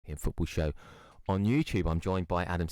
European Football Show on YouTube. I'm joined by Adam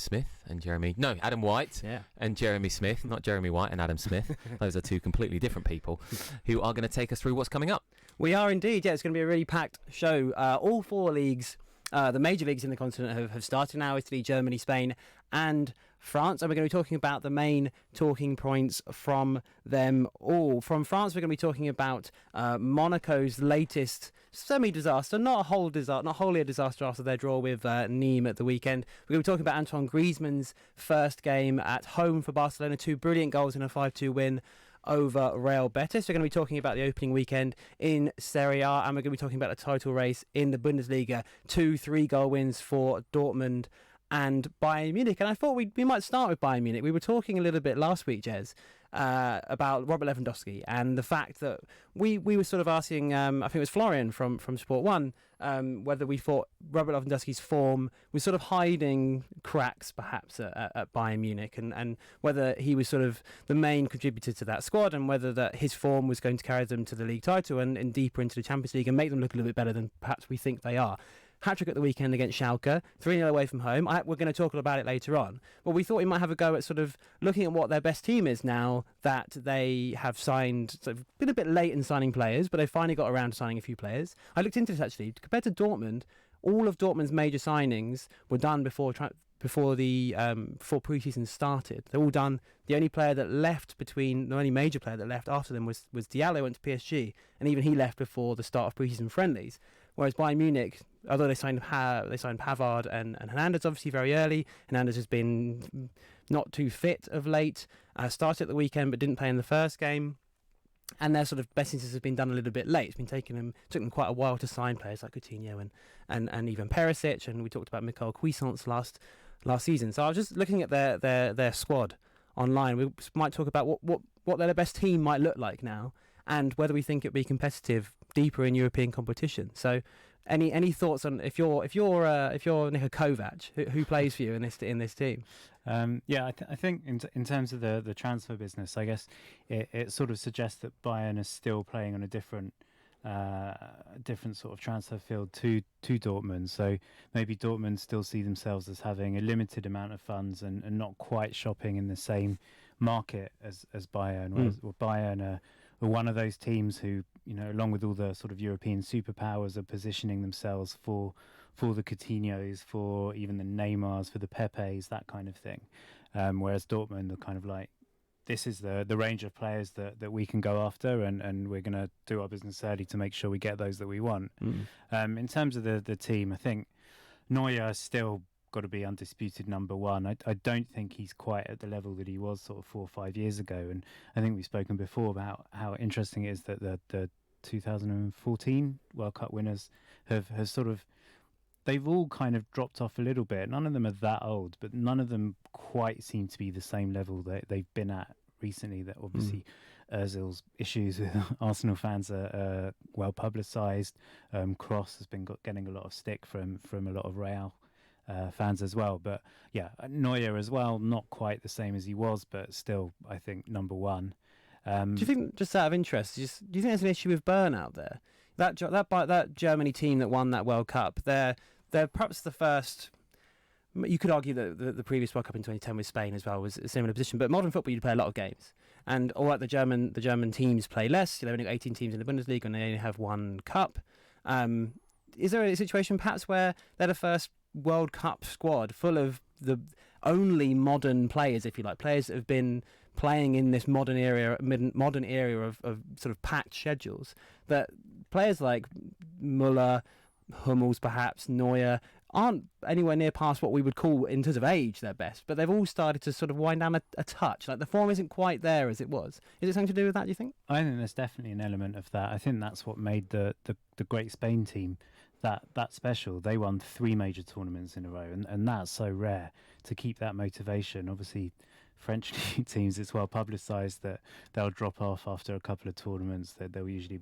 White and Jeremy Smith, not Jeremy White and Adam Smith. Those are two completely different people who are going to take us through what's coming up. We are indeed, it's going to be a really packed show. All four leagues, the major leagues in the continent have started now: Italy, Germany, Spain and France. And we're going to be talking about the main talking points from them all. From France, we're going to be talking about Monaco's latest semi-disaster, not wholly a disaster after their draw with Nîmes at the weekend. We're going to be talking about Antoine Griezmann's first game at home for Barcelona, 2 brilliant goals in a 5-2 win over Real Betis. We're going to be talking about the opening weekend in Serie A, and we're going to be talking about the title race in the Bundesliga. 2 3-goal wins for Dortmund and Bayern Munich. And I thought we might start with Bayern Munich. We were talking a little bit last week, Jez, about Robert Lewandowski and the fact that we were sort of asking, I think it was Florian from Sport 1, whether we thought Robert Lewandowski's form was sort of hiding cracks perhaps at Bayern Munich, and whether he was sort of the main contributor to that squad, and whether that his form was going to carry them to the league title and deeper into the Champions League and make them look a little bit better than perhaps we think they are. Hat-trick at the weekend against Schalke, 3-0 away from home. We're going to talk about it later on. But we thought we might have a go at sort of looking at what their best team is now that they have signed, sort of been a bit late in signing players, but they finally got around to signing a few players. I looked into this actually. Compared to Dortmund, all of Dortmund's major signings were done before pre-season started. They're all done. The only major player that left after them was Diallo, went to PSG, and even he left before the start of pre-season friendlies. Whereas Bayern Munich, although they signed Pavard and Hernandez obviously very early. Hernandez has been not too fit of late. Started at the weekend but didn't play in the first game. And their sort of best business has been done a little bit late. It's been took them quite a while to sign players like Coutinho and even Perisic, and we talked about Michael Cuisance last season. So I was just looking at their squad online. We might talk about what their best team might look like now, and whether we think it'll be competitive deeper in European competition. So, any thoughts on if you're Niko Kovac, who plays for you in this team? I think in terms of the transfer business, I guess it sort of suggests that Bayern is still playing on a different sort of transfer field to Dortmund. So maybe Dortmund still see themselves as having a limited amount of funds and not quite shopping in the same market as Bayern. Whereas Bayern are one of those teams who, along with all the sort of European superpowers, are positioning themselves for the Coutinhos, for even the Neymars, for the Pepes, that kind of thing. Whereas Dortmund are kind of like, this is the range of players that we can go after, and we're going to do our business early to make sure we get those that we want. In terms of the team, I think Neuer has still got to be undisputed number one. I don't think he's quite at the level that he was sort of 4 or 5 years ago, and I think we've spoken before about how interesting it is that the 2014 World Cup winners have sort of, they've all kind of dropped off a little bit. None of them are that old, but none of them quite seem to be the same level that they've been at recently. That obviously Ozil's issues with Arsenal fans are well publicised. Kroos has been getting a lot of stick from a lot of Real fans as well. But yeah, Neuer as well, not quite the same as he was, but still, I think, number one. Do you think, just out of interest, do you think there's an issue with burnout there? That Germany team that won that World Cup, they're perhaps the first. You could argue that the previous World Cup in 2010 with Spain as well was a similar position. But modern football, you play a lot of games, and all right, the German teams play less. They've only got 18 teams in the Bundesliga, and they only have one cup. Is there a situation perhaps where they're the first World Cup squad full of the only modern players, if you like, players that have been playing in this modern era of sort of packed schedules, that players like Müller, Hummels, perhaps Neuer, aren't anywhere near past what we would call, in terms of age, their best, but they've all started to sort of wind down a touch. Like, the form isn't quite there as it was. Is it something to do with that, do you think? I think there's definitely an element of that. I think that's what made the great Spain team that special. They won 3 major tournaments in a row, and that's so rare to keep that motivation. Obviously, French teams, it's well publicised that they'll drop off after a couple of tournaments, that there will usually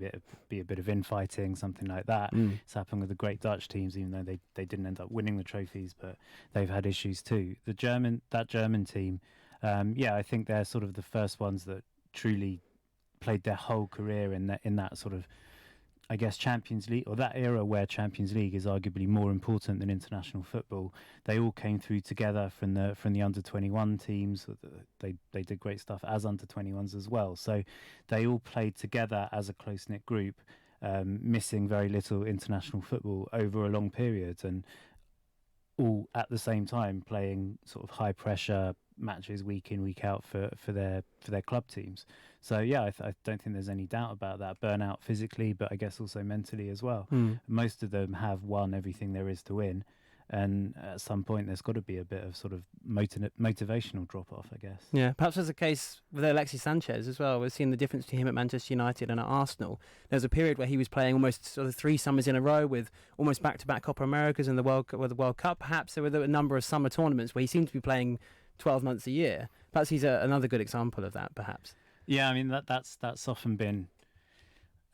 be a bit of infighting, something like that. It's happened with the great Dutch teams, even though they didn't end up winning the trophies, but they've had issues too. That German team, I think they're sort of the first ones that truly played their whole career in that sort of, I guess Champions League, or that era where Champions League is arguably more important than international football, they all came through together from the under 21 teams. They did great stuff as under 21s as well. So they all played together as a close knit group, missing very little international football over a long period, and all at the same time playing sort of high pressure matches week in, week out for their club teams. So yeah, I don't think there's any doubt about that. Burnout physically, but I guess also mentally as well. Most of them have won everything there is to win, and at some point there's got to be a bit of sort of motivational drop off, I guess. Yeah, perhaps there's a case with Alexis Sanchez as well. We've seen the difference between him at Manchester United and at Arsenal. There's a period where he was playing almost sort of 3 summers in a row with almost back-to-back Copa Americas and the World Cup. Perhaps there were a number of summer tournaments where he seemed to be playing 12 months a year. Perhaps he's another good example of that, perhaps. Yeah, I mean, that's often been...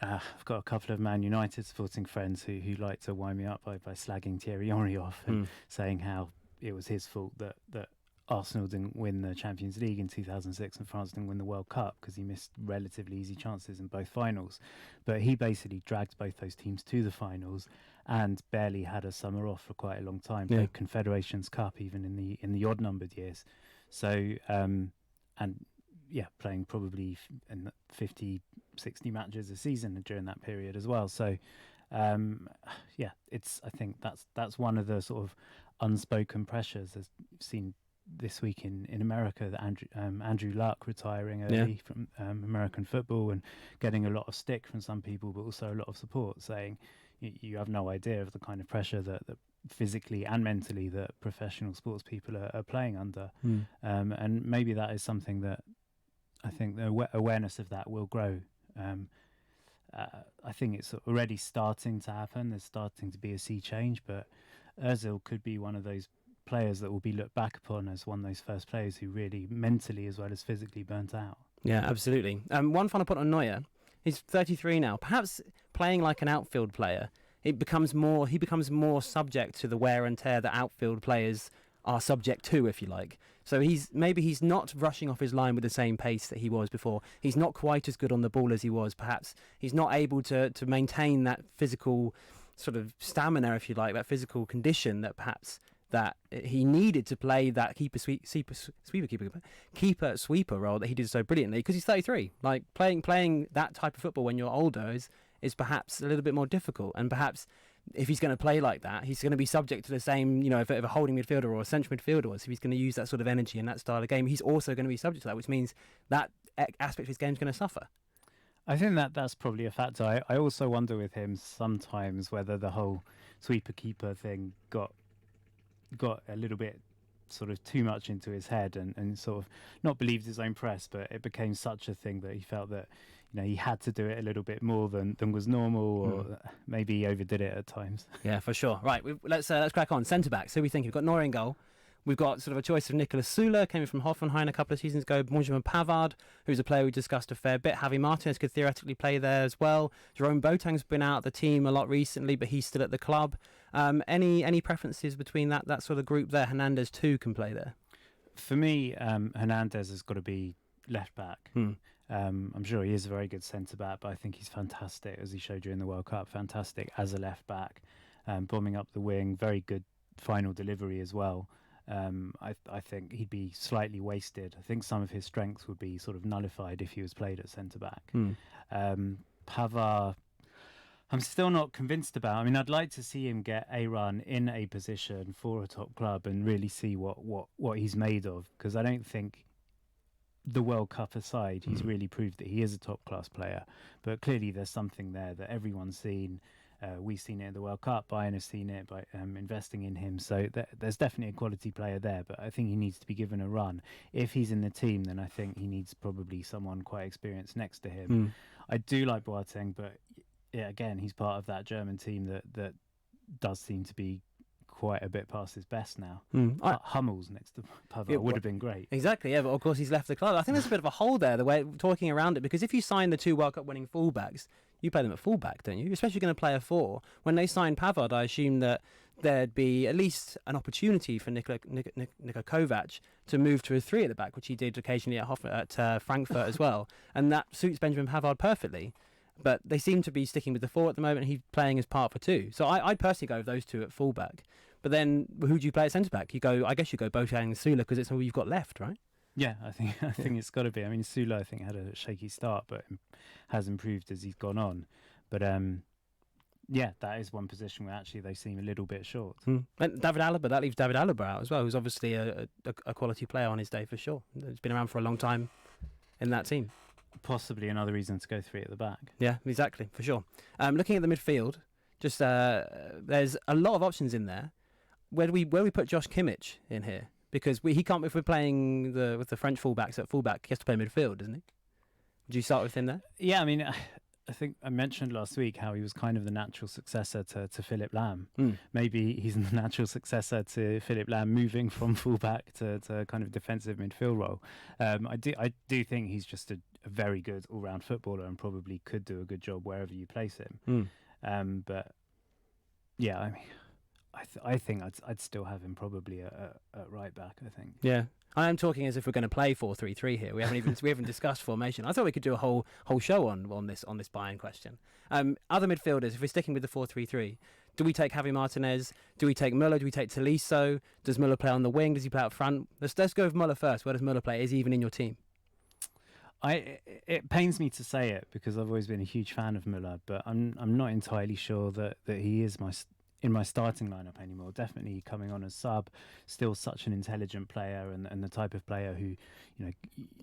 I've got a couple of Man United supporting friends who like to wind me up by slagging Thierry Henry off and saying how it was his fault that Arsenal didn't win the Champions League in 2006 and France didn't win the World Cup because he missed relatively easy chances in both finals. But he basically dragged both those teams to the finals and barely had a summer off for quite a long time. Yeah. Played Confederations Cup even in the odd numbered years. So playing probably 50, 60 matches a season during that period as well. So I think that's one of the sort of unspoken pressures as you've seen this week in America, that Andrew Luck retiring early from American football and getting a lot of stick from some people, but also a lot of support, saying you have no idea of the kind of pressure that physically and mentally that professional sports people are playing under. And maybe that is something that I think the awareness of that will grow. I think it's already starting to happen. There's starting to be a sea change, but Ozil could be one of those players that will be looked back upon as one of those first players who really mentally as well as physically burnt out. Yeah, absolutely. One final point on Neuer. He's 33 now. Perhaps playing like an outfield player, he becomes more subject to the wear and tear that outfield players are subject to, if you like. So he's not rushing off his line with the same pace that he was before. He's not quite as good on the ball as he was, perhaps. He's not able to maintain that physical sort of stamina, if you like, that physical condition that perhaps that he needed to play that keeper sweeper role that he did so brilliantly, because he's 33. Like playing that type of football when you're older is perhaps a little bit more difficult, and perhaps if he's going to play like that, he's going to be subject to the same, if a holding midfielder or a central midfielder was, if he's going to use that sort of energy and that style of game, he's also going to be subject to that, which means that aspect of his game is going to suffer. I think that's probably a factor. I also wonder with him sometimes whether the whole sweeper-keeper thing got a little bit sort of too much into his head and sort of not believed his own press, but it became such a thing that he felt that he had to do it a little bit more than was normal, or maybe he overdid it at times. Yeah, for sure. Right, let's crack on. Centre-backs. So we think we've got Neuer in goal. We've got sort of a choice of Nicolas Süle, came from Hoffenheim a couple of seasons ago. Benjamin Pavard, who's a player we discussed a fair bit. Javi Martinez could theoretically play there as well. Jerome Boateng's been out of the team a lot recently, but he's still at the club. Any preferences between that sort of group there? Hernandez too can play there. For me, Hernandez has got to be left back. I'm sure he is a very good centre back, but I think he's fantastic, as he showed during the World Cup. Fantastic as a left back, bombing up the wing. Very good final delivery as well. I think he'd be slightly wasted. I think some of his strengths would be sort of nullified if he was played at centre back. Pavard, I'm still not convinced about. I mean, I'd like to see him get a run in a position for a top club and really see what he's made of, because I don't think, the World Cup aside, he's really proved that he is a top class player. But clearly there's something there that everyone's seen. We've seen it in the World Cup. Bayern has seen it by investing in him. So there's definitely a quality player there, but I think he needs to be given a run. If he's in the team, then I think he needs probably someone quite experienced next to him. I do like Boateng, but again, he's part of that German team that does seem to be quite a bit past his best now. Hummels next to Pavard would have been great. Exactly, yeah, but of course he's left the club. I think there's a bit of a hole there, the way talking around it, because if you sign the 2 World Cup winning fullbacks, you play them at fullback, don't you? Especially going to play a 4. When they signed Pavard, I assume that there'd be at least an opportunity for Nikola Kovac to move to a 3 at the back, which he did occasionally at Frankfurt as well, and that suits Benjamin Pavard perfectly. but they seem to be sticking with the 4 at the moment. And he's playing as part for 2. So I'd personally go with those 2 at fullback. But then who do you play at centre back? I guess you go Boateng and Sula because it's all you've got left, right? Yeah, I think it's got to be. I mean, Sula I think had a shaky start, but has improved as he's gone on. But yeah, that is one position where actually they seem a little bit short. And David Alaba, that leaves David Alaba out as well, who's obviously a quality player on his day for sure. He's been around for a long time in that team. Possibly another reason to go 3 at the back. Yeah, exactly, for sure. Looking at the midfield, just there's a lot of options in there. Where we put Josh Kimmich in here? Because he can't, if we're playing with the French fullbacks at fullback, he has to play midfield, doesn't he? Would you start with him there? Yeah, I mean, I think I mentioned last week how he was kind of the natural successor to Philipp Lahm. Maybe he's the natural successor to Philipp Lahm moving from fullback to kind of defensive midfield role. I do think he's just a very good all-round footballer and probably could do a good job wherever you place him. But yeah, I mean, I think I'd still have him probably at right back. I think. Yeah, I am talking as if we're going to play 4-3-3 here. We haven't discussed formation. I thought we could do a whole show on this Bayern question. Other midfielders, if we're sticking with the 4-3-3, do we take Javi Martinez? Do we take Müller? Do we take Tolisso? Does Müller play on the wing? Does he play up front? Let's go with Müller first. Where does Müller play? Is he even in your team? It pains me to say it because I've always been a huge fan of Müller, but I'm not entirely sure that he is in my starting lineup anymore. Definitely coming on as sub, still such an intelligent player and the type of player who,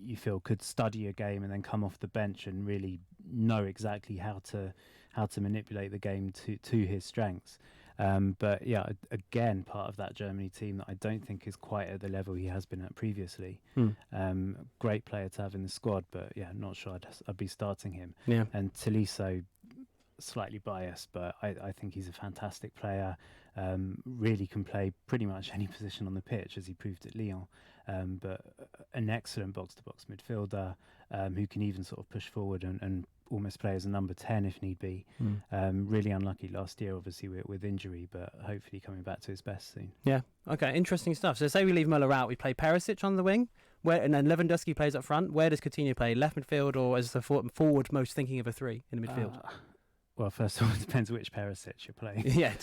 you feel could study a game and then come off the bench and really know exactly how to manipulate the game to his strengths. But yeah, again, part of that Germany team that I don't think is quite at the level he has been at previously. Great player to have in the squad, but yeah, not sure I'd be starting him. Yeah. And Tolisso, slightly biased, but I think he's a fantastic player. Really can play pretty much any position on the pitch, as he proved at Lyon. But an excellent box-to-box midfielder who can even sort of push forward and almost play as a number 10 if need be. Really unlucky last year, obviously, with injury, but hopefully coming back to his best soon. Yeah. Okay, interesting stuff. So say we leave Müller out, we play Perisic on the wing, and then Lewandowski plays up front. Where does Coutinho play? Left midfield or as the forward most thinking of a 3 in the midfield? Well, first of all, it depends which Perisic you're playing. Yeah.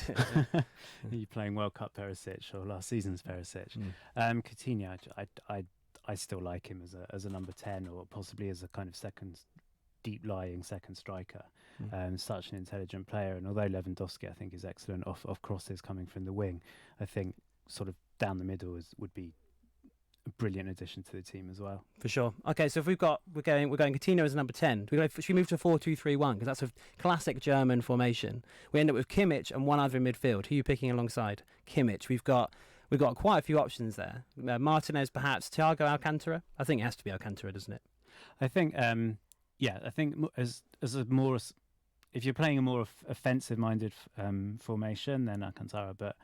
Are you playing World Cup Perisic or last season's Perisic? Coutinho, I still like him as a number 10 or possibly as a kind of deep-lying second striker. Such an intelligent player. And although Lewandowski, I think, is excellent off crosses coming from the wing, I think sort of down the middle would be a brilliant addition to the team as well. For sure. Okay, so if we're going Coutinho as a number 10. Should we move to 4-2-3-1 because that's a classic German formation. We end up with Kimmich and one other in midfield. Who are you picking alongside Kimmich? We've got quite a few options there. Martinez, perhaps Thiago Alcantara. I think it has to be Alcantara, doesn't it? I think I think if you're playing a more offensive-minded formation, then Alcantara. But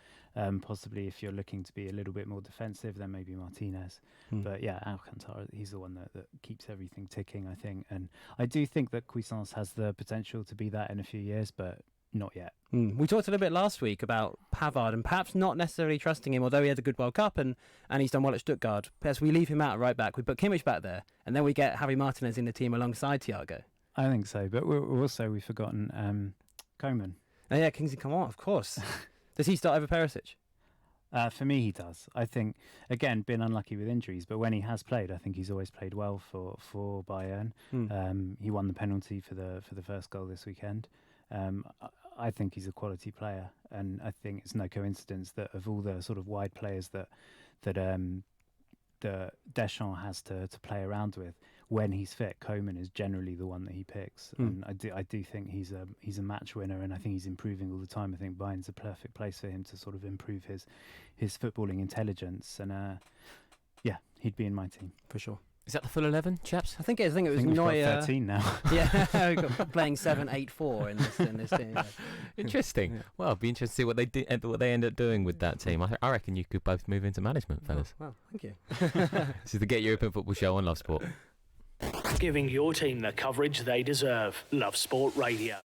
possibly if you're looking to be a little bit more defensive, then maybe Martinez. But yeah, Alcantara, he's the one that keeps everything ticking, I think. And I do think that Cuisance has the potential to be that in a few years, but not yet. We talked a little bit last week about Pavard and perhaps not necessarily trusting him, although he had a good World Cup and he's done well at Stuttgart. As we leave him out at right back, we put Kimmich back there, and then we get Javi Martinez in the team alongside Thiago. I think so, but we've forgotten Koeman. Oh yeah, Kingsley Coman, of course. Does he start over Perisic? For me, he does. I think, again, been unlucky with injuries, but when he has played, I think he's always played well for Bayern. He won the penalty for the first goal this weekend. I think he's a quality player, and I think it's no coincidence that of all the sort of wide players that Deschamps has to play around with, when he's fit, Koeman is generally the one that he picks. And I do think he's a match winner, and I think he's improving all the time. I think Bayern's a perfect place for him to sort of improve his footballing intelligence, and yeah, he'd be in my team for sure. Is that the full 11, chaps? I think it was we've Neuer. got 13 now. Yeah, playing 7-8-4 in this team. Yeah. Interesting. Yeah. Well, it'd be interesting to see what they end up doing with that team. I reckon you could both move into management, fellas. Well, thank you. This is the Get European Football Show on Love Sport. Giving your team the coverage they deserve. Love Sport Radio.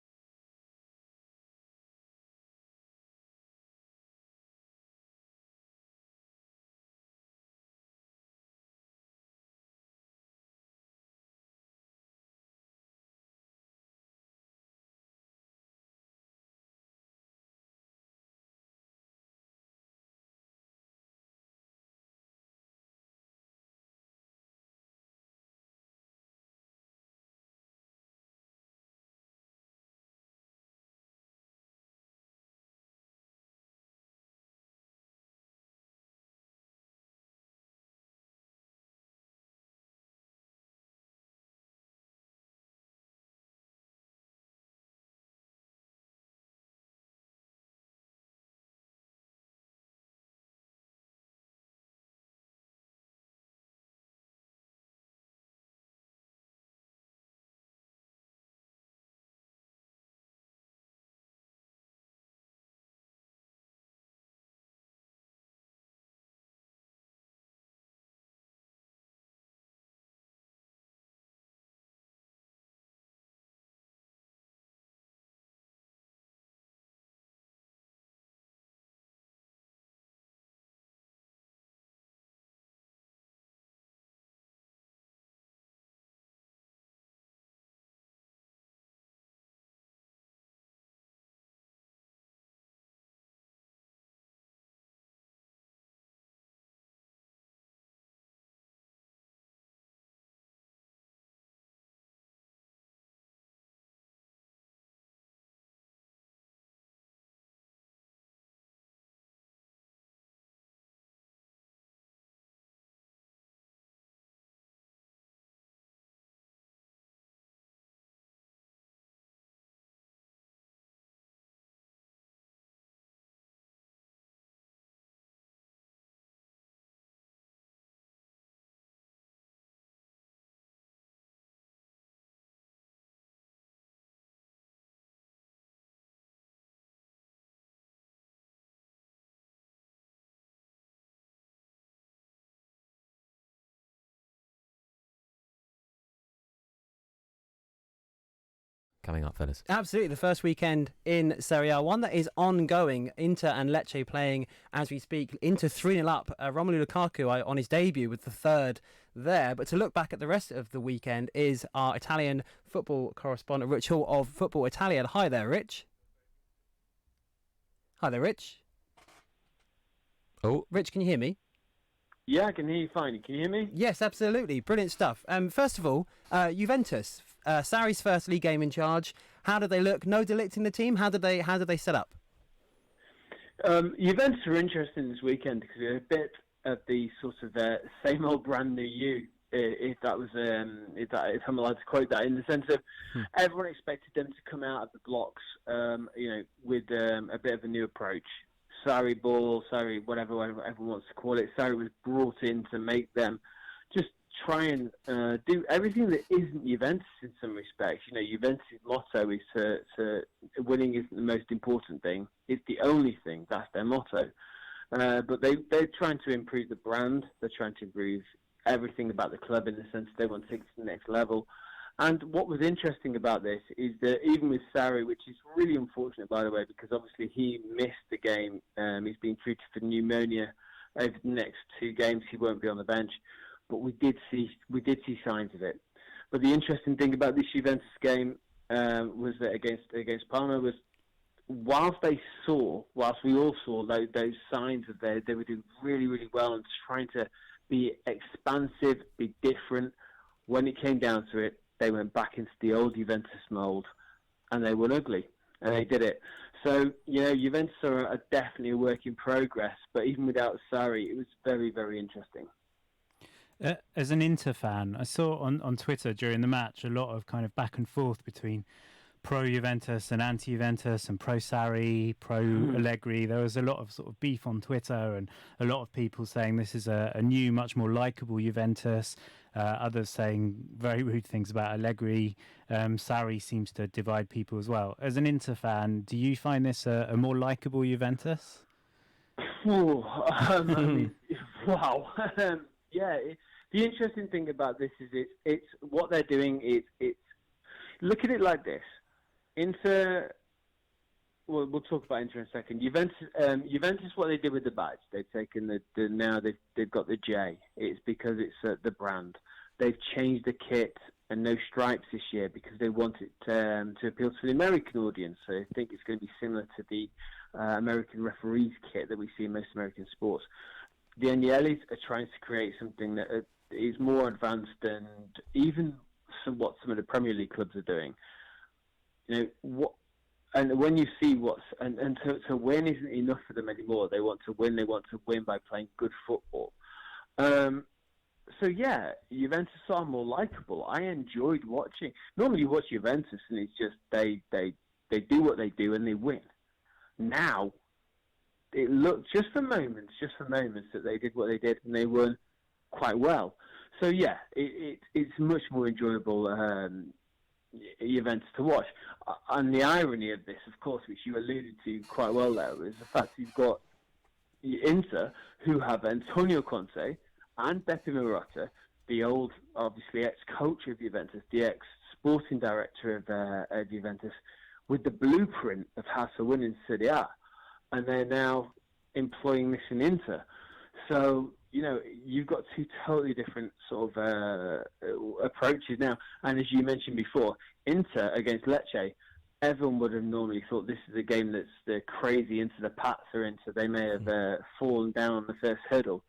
coming up, fellas. Absolutely, the first weekend in Serie A, one that is ongoing. Inter and Lecce playing as we speak. Inter 3-0 up. Romelu Lukaku on his debut with the third there. But to look back at the rest of the weekend is our Italian football correspondent, Rich Hall of Football Italia. Hi there, Rich. Hi there, Rich. Oh, Rich, can you hear me? Yeah, I can hear you fine. Can you hear me? Yes, absolutely. Brilliant stuff. First of all, Juventus, Sarri's first league game in charge. How did they look? No Delict in the team. How did they set up? Juventus are interesting this weekend because they're a bit of the sort of same old brand new you. If I'm allowed to quote that, in the sense of everyone expected them to come out of the blocks, with a bit of a new approach. Sarri ball, Sarri, whatever everyone wants to call it. Sarri was brought in to make them just try and do everything that isn't Juventus in some respects. Juventus' motto is to winning isn't the most important thing. It's the only thing. That's their motto. But they're trying to improve the brand. They're trying to improve everything about the club in the sense they want to take it to the next level. And what was interesting about this is that even with Sarri, which is really unfortunate, by the way, because obviously he missed the game. He's been treated for pneumonia over the next 2 games. He won't be on the bench, but we did see signs of it. But the interesting thing about this Juventus game was that against Parma was whilst we all saw those signs of they were doing really, really well and trying to be expansive, be different. When it came down to it, they went back into the old Juventus mould, and they were ugly, and they did it. So, Juventus are definitely a work in progress, but even without Sarri, it was very, very interesting. As an Inter fan, I saw on Twitter during the match a lot of kind of back and forth between pro-Juventus and anti-Juventus and pro-Sarri, pro-Allegri. There was a lot of sort of beef on Twitter and a lot of people saying this is a new, much more likeable Juventus. Others saying very rude things about Allegri. Sarri seems to divide people as well. As an Inter fan, do you find this a more likeable Juventus? Wow. The interesting thing about this is it's what they're doing it's look at it like this. Inter, we'll talk about Inter in a second. Juventus, what they did with the badge, they've taken now they've got the J. It's because it's the brand. They've changed the kit and no stripes this year because they want it to appeal to the American audience. So I think it's going to be similar to the American referees kit that we see in most American sports. The Agnellis are trying to create something that is more advanced and even what some of the Premier League clubs are doing. And when you see to win isn't enough for them anymore. They want to win. They want to win by playing good football. Juventus are more likeable. I enjoyed watching. Normally you watch Juventus and it's just they do what they do and they win. Now it looked just for moments that they did what they did and they won quite well. So yeah, it's much more enjoyable Juventus to watch. And the irony of this, of course, which you alluded to quite well there, is the fact you've got Inter, who have Antonio Conte and Beppe Marotta, the old, obviously, ex-coach of Juventus, the ex-sporting director of Juventus, with the blueprint of how to win in Serie A. And they're now employing this in Inter. So, you've got 2 totally different sort of approaches now. And as you mentioned before, Inter against Lecce, everyone would have normally thought this is a game that's the crazy into the Pats are into. They may have fallen down on the first hurdle.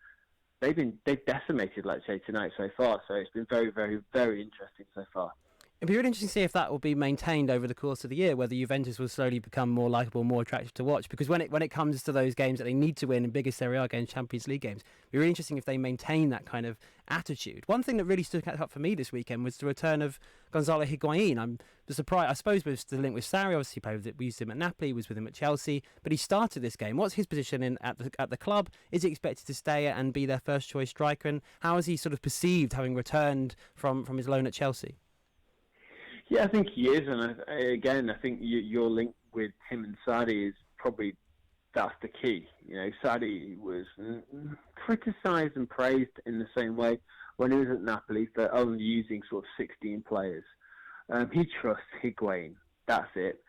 They've decimated Lecce tonight so far. So it's been very, very, very interesting so far. It'd be really interesting to see if that will be maintained over the course of the year, whether Juventus will slowly become more likeable, more attractive to watch. Because when it comes to those games that they need to win in bigger Serie A games, Champions League games, it'd be really interesting if they maintain that kind of attitude. One thing that really stood out for me this weekend was the return of Gonzalo Higuain. I'm surprised, I suppose, with the link with Sarri. Obviously, we used him at Napoli, he was with him at Chelsea, but he started this game. What's his position at the club? Is he expected to stay and be their first choice striker? And how is he sort of perceived having returned from his loan at Chelsea? Yeah, I think he is, and I think your link with him and Sarri is probably that's the key. Sarri was criticised and praised in the same way when he was at Napoli for only using sort of 16 players. He trusts Higuain that's it.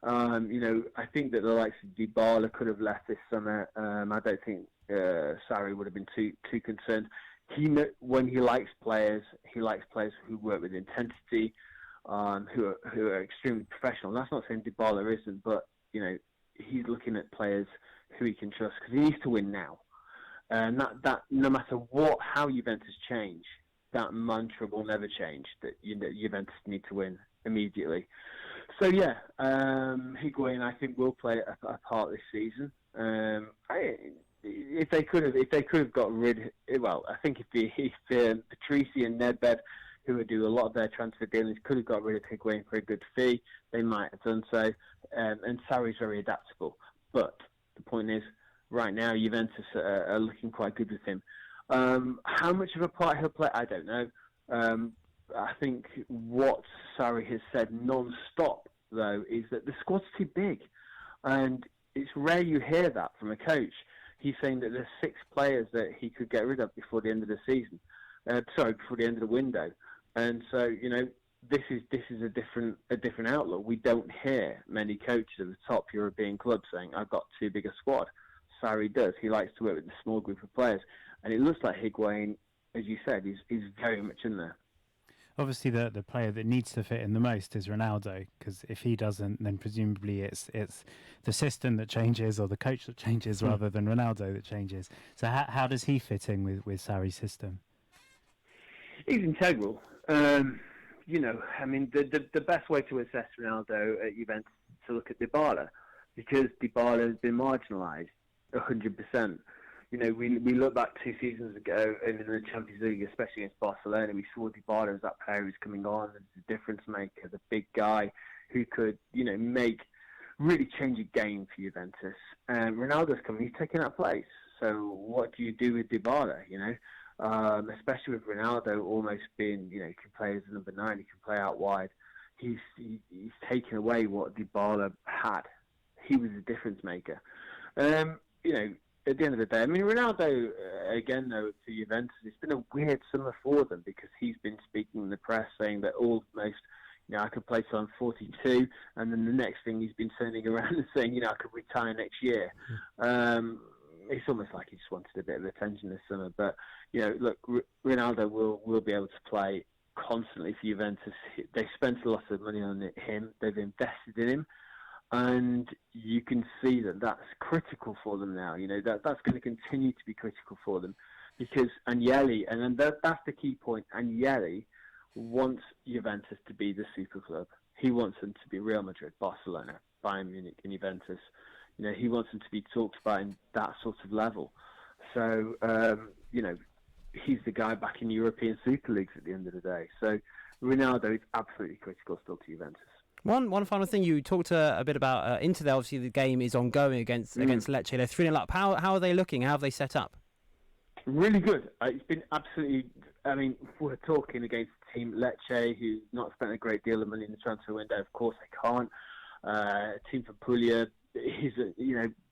I think that the likes of Dybala could have left this summer. I don't think Sarri would have been too concerned. When he likes players who work with intensity, who are extremely professional. And that's not saying Dybala isn't, but he's looking at players who he can trust because he needs to win now. And that no matter how Juventus change, that mantra will never change. That Juventus need to win immediately. So yeah, Higuain I think will play a part this season. If they could have got rid, I think if Patrici and Nedved, who would do a lot of their transfer dealings, could have got rid of Higuain for a good fee, they might have done so. And Sarri's very adaptable. But the point is, right now Juventus are looking quite good with him. How much of a part he'll play, I don't know. I think what Sarri has said non-stop, though, is that the squad's too big. And it's rare you hear that from a coach. He's saying that there's 6 players that he could get rid of before the end of the season. Before the end of the window. And so, this is a different outlook. We don't hear many coaches of the top European clubs saying, I've got too big a squad. Sarri does. He likes to work with a small group of players. And it looks like Higuain, as you said, is very much in there. Obviously, the player that needs to fit in the most is Ronaldo, because if he doesn't, then presumably it's the system that changes or the coach that changes rather than Ronaldo that changes. So how does he fit in with Sarri's system? He's integral. The best way to assess Ronaldo at Juventus is to look at Dybala, because Dybala has been marginalised 100%. We look back 2 seasons ago in the Champions League, especially against Barcelona, we saw Dybala as that player who's coming on, as the difference maker, the big guy who could, really change a game for Juventus. And Ronaldo's coming, he's taking that place. So what do you do with Dybala, especially with Ronaldo almost being, he can play as a number 9, he can play out wide. He's taken away what Dybala had. He was a difference maker. At the end of the day, Ronaldo, again, though, to Juventus, it's been a weird summer for them because he's been speaking in the press saying that almost, I could play till I'm 42, and then the next thing he's been turning around and saying, I could retire next year. It's almost like he just wanted a bit of attention this summer. But, look, Ronaldo will be able to play constantly for Juventus. They spent a lot of money on him. They've invested in him. And you can see that that's critical for them now. That's going to continue to be critical for them because Agnelli, and then that's the key point, Agnelli wants Juventus to be the super club. He wants them to be Real Madrid, Barcelona, Bayern Munich, and Juventus. He wants them to be talked about in that sort of level. So, he's the guy back in European Super Leagues at the end of the day. So, Ronaldo is absolutely critical still to Juventus. One final thing, you talked a bit about Inter there. Obviously, the game is ongoing against Lecce. They're 3-0 up. How are they looking? How have they set up? Really good. It's been absolutely... we're talking against Team Lecce, who's not spent a great deal of money in the transfer window. Of course, they can't. Team from Puglia is,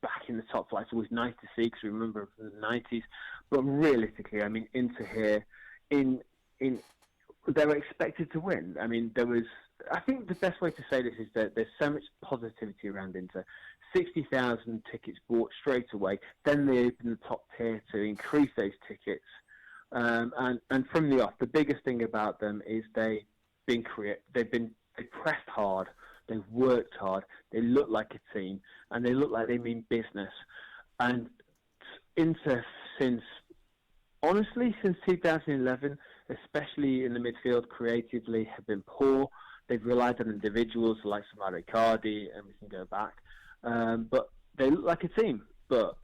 back in the top flight. It's always nice to see because we remember from the 90s. But realistically, Inter here, they were expected to win. I think the best way to say this is that there's so much positivity around Inter. 60,000 tickets bought straight away. Then they opened the top tier to increase those tickets. And from the off, the biggest thing about them is they pressed hard, they've worked hard, they look like a team, and they look like they mean business. And Inter, since 2011, especially in the midfield creatively, have been poor. They've relied on individuals like Mauro Icardi, and we can go back. But they look like a team. But,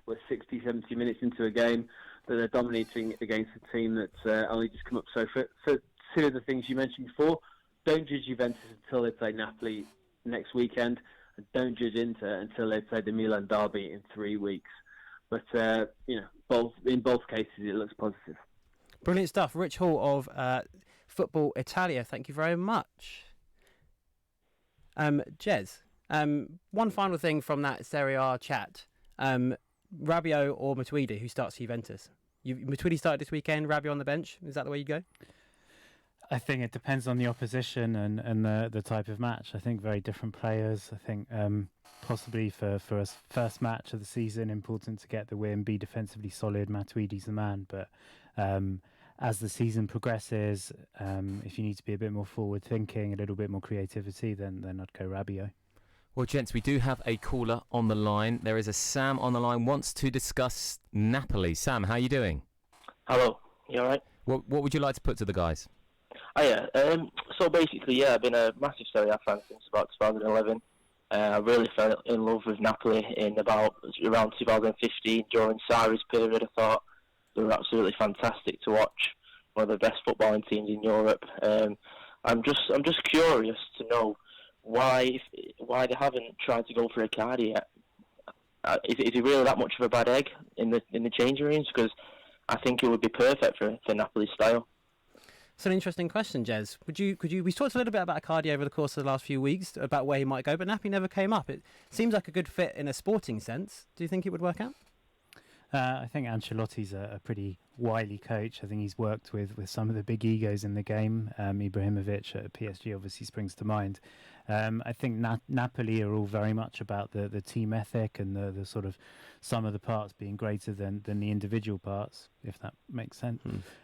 we're 60, 70 minutes into a game that they're dominating against a team that's only just come up. So for two of the things you mentioned before, don't judge Juventus until they play Napoli next weekend, and don't judge Inter until they play the Milan derby in 3 weeks. But, in both cases, it looks positive. Brilliant stuff. Rich Hall of Football Italia, thank you very much. Jez, one final thing from that Serie A chat. Rabiot or Matuidi, who starts Juventus? Matuidi started this weekend, Rabiot on the bench. Is that the way you go? I think it depends on the opposition and the type of match. I think very different players. I think possibly for a first match of the season, important to get the win, be defensively solid. Matuidi's the man. But as the season progresses, if you need to be a bit more forward thinking, a little bit more creativity, then I'd go Rabiot. Well, gents, we do have a caller on the line. There is a Sam on the line, wants to discuss Napoli. Sam, how are you doing? Hello, you alright? What would you like to put to the guys? Oh yeah, so basically, I've been a massive Serie A fan since about 2011. I really fell in love with Napoli in around 2015 during Sarri's period. I thought they were absolutely fantastic to watch, one of the best footballing teams in Europe. I'm just curious to know why they haven't tried to go for Icardi yet. Is he really that much of a bad egg in the changing rooms? Because I think it would be perfect for Napoli's style. It's an interesting question, Jez. We talked a little bit about Icardi over the course of the last few weeks about where he might go, but Napoli never came up. It seems like a good fit in a sporting sense. Do you think it would work out? I think Ancelotti's a pretty wily coach. I think he's worked with some of the big egos in the game. Ibrahimovic at PSG obviously springs to mind. I think Napoli are all very much about the team ethic and the sort of sum of the parts being greater than the individual parts, if that makes sense.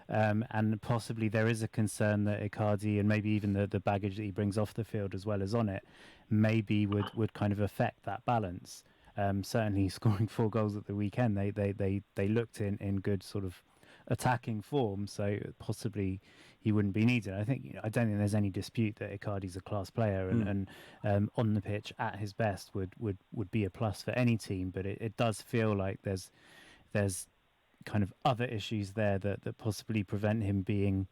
And possibly there is a concern that Icardi and maybe even the baggage that he brings off the field as well as on it maybe would kind of affect that balance. Certainly scoring 4 goals at the weekend, they looked in good sort of attacking form, so possibly he wouldn't be needed. I don't think there's any dispute that Icardi's a class player and on the pitch at his best would be a plus for any team, but it does feel like there's kind of other issues there that possibly prevent him being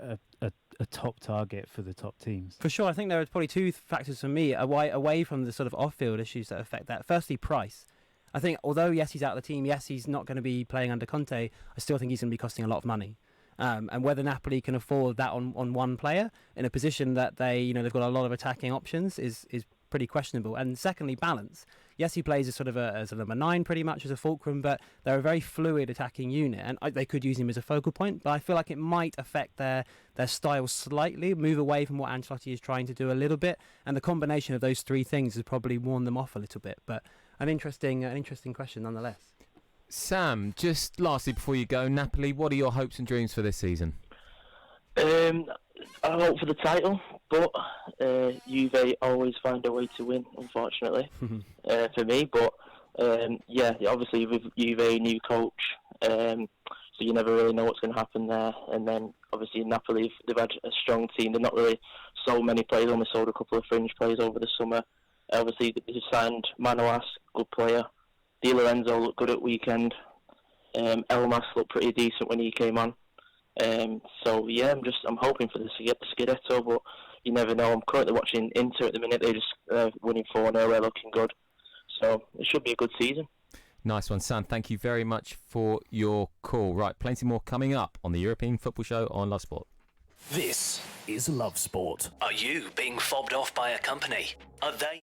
a top target for the top teams. For sure, I think there are probably 2 factors for me away from the sort of off-field issues that affect that. Firstly, price. I think although yes he's out of the team, yes he's not going to be playing under Conte, I still think he's going to be costing a lot of money. And whether Napoli can afford that on one player in a position that they've got a lot of attacking options is pretty questionable. And secondly, balance. Yes, he plays as a number 9 pretty much as a fulcrum, but they're a very fluid attacking unit, and they could use him as a focal point. But I feel like it might affect their style slightly, move away from what Ancelotti is trying to do a little bit, and the combination of those 3 things has probably worn them off a little bit. But an interesting question nonetheless. Sam, just lastly before you go, Napoli, what are your hopes and dreams for this season? I hope for the title, but Juve always find a way to win, unfortunately, for me. But obviously with Juve, new coach, so you never really know what's going to happen there. And then obviously Napoli, they've had a strong team. They're not really sold many players, only sold a couple of fringe players over the summer. Obviously they signed Manolas, good player. Di Lorenzo looked good at weekend. Elmas looked pretty decent when he came on. I'm hoping for the Scudetto, but you never know. I'm currently watching Inter at the minute. They're just winning 4-0. They're looking good, so it should be a good season. Nice one, Sam. Thank you very much for your call. Right, plenty more coming up on the European Football Show on Love Sport. This is Love Sport. Are you being fobbed off by a company? Are they?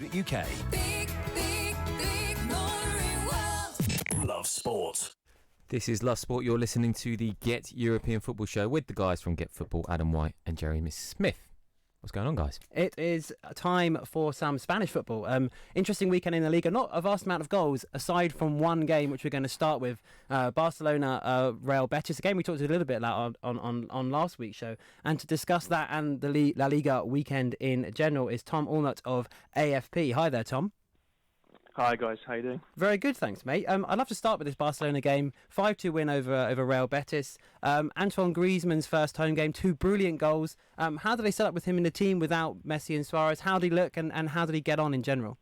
UK. Love Sport. This is Love Sport. You're listening to the Get European Football Show with the guys from Get Football, Adam White and Jeremy Smith. What's going on, guys? It is time for some Spanish football. Interesting weekend in the Liga. Not a vast amount of goals, aside from one game, which we're going to start with. Barcelona, Real Betis, a game we talked a little bit about on last week's show. And to discuss that and the La Liga weekend in general is Tom Allnutt of AFP. Hi there, Tom. Hi guys, how you doing? Very good, thanks, mate. I'd love to start with this Barcelona game. 5-2 win over Real Betis. Antoine Griezmann's first home game, 2 brilliant goals. How did they set up with him in the team without Messi and Suarez? How did he look and how did he get on in general?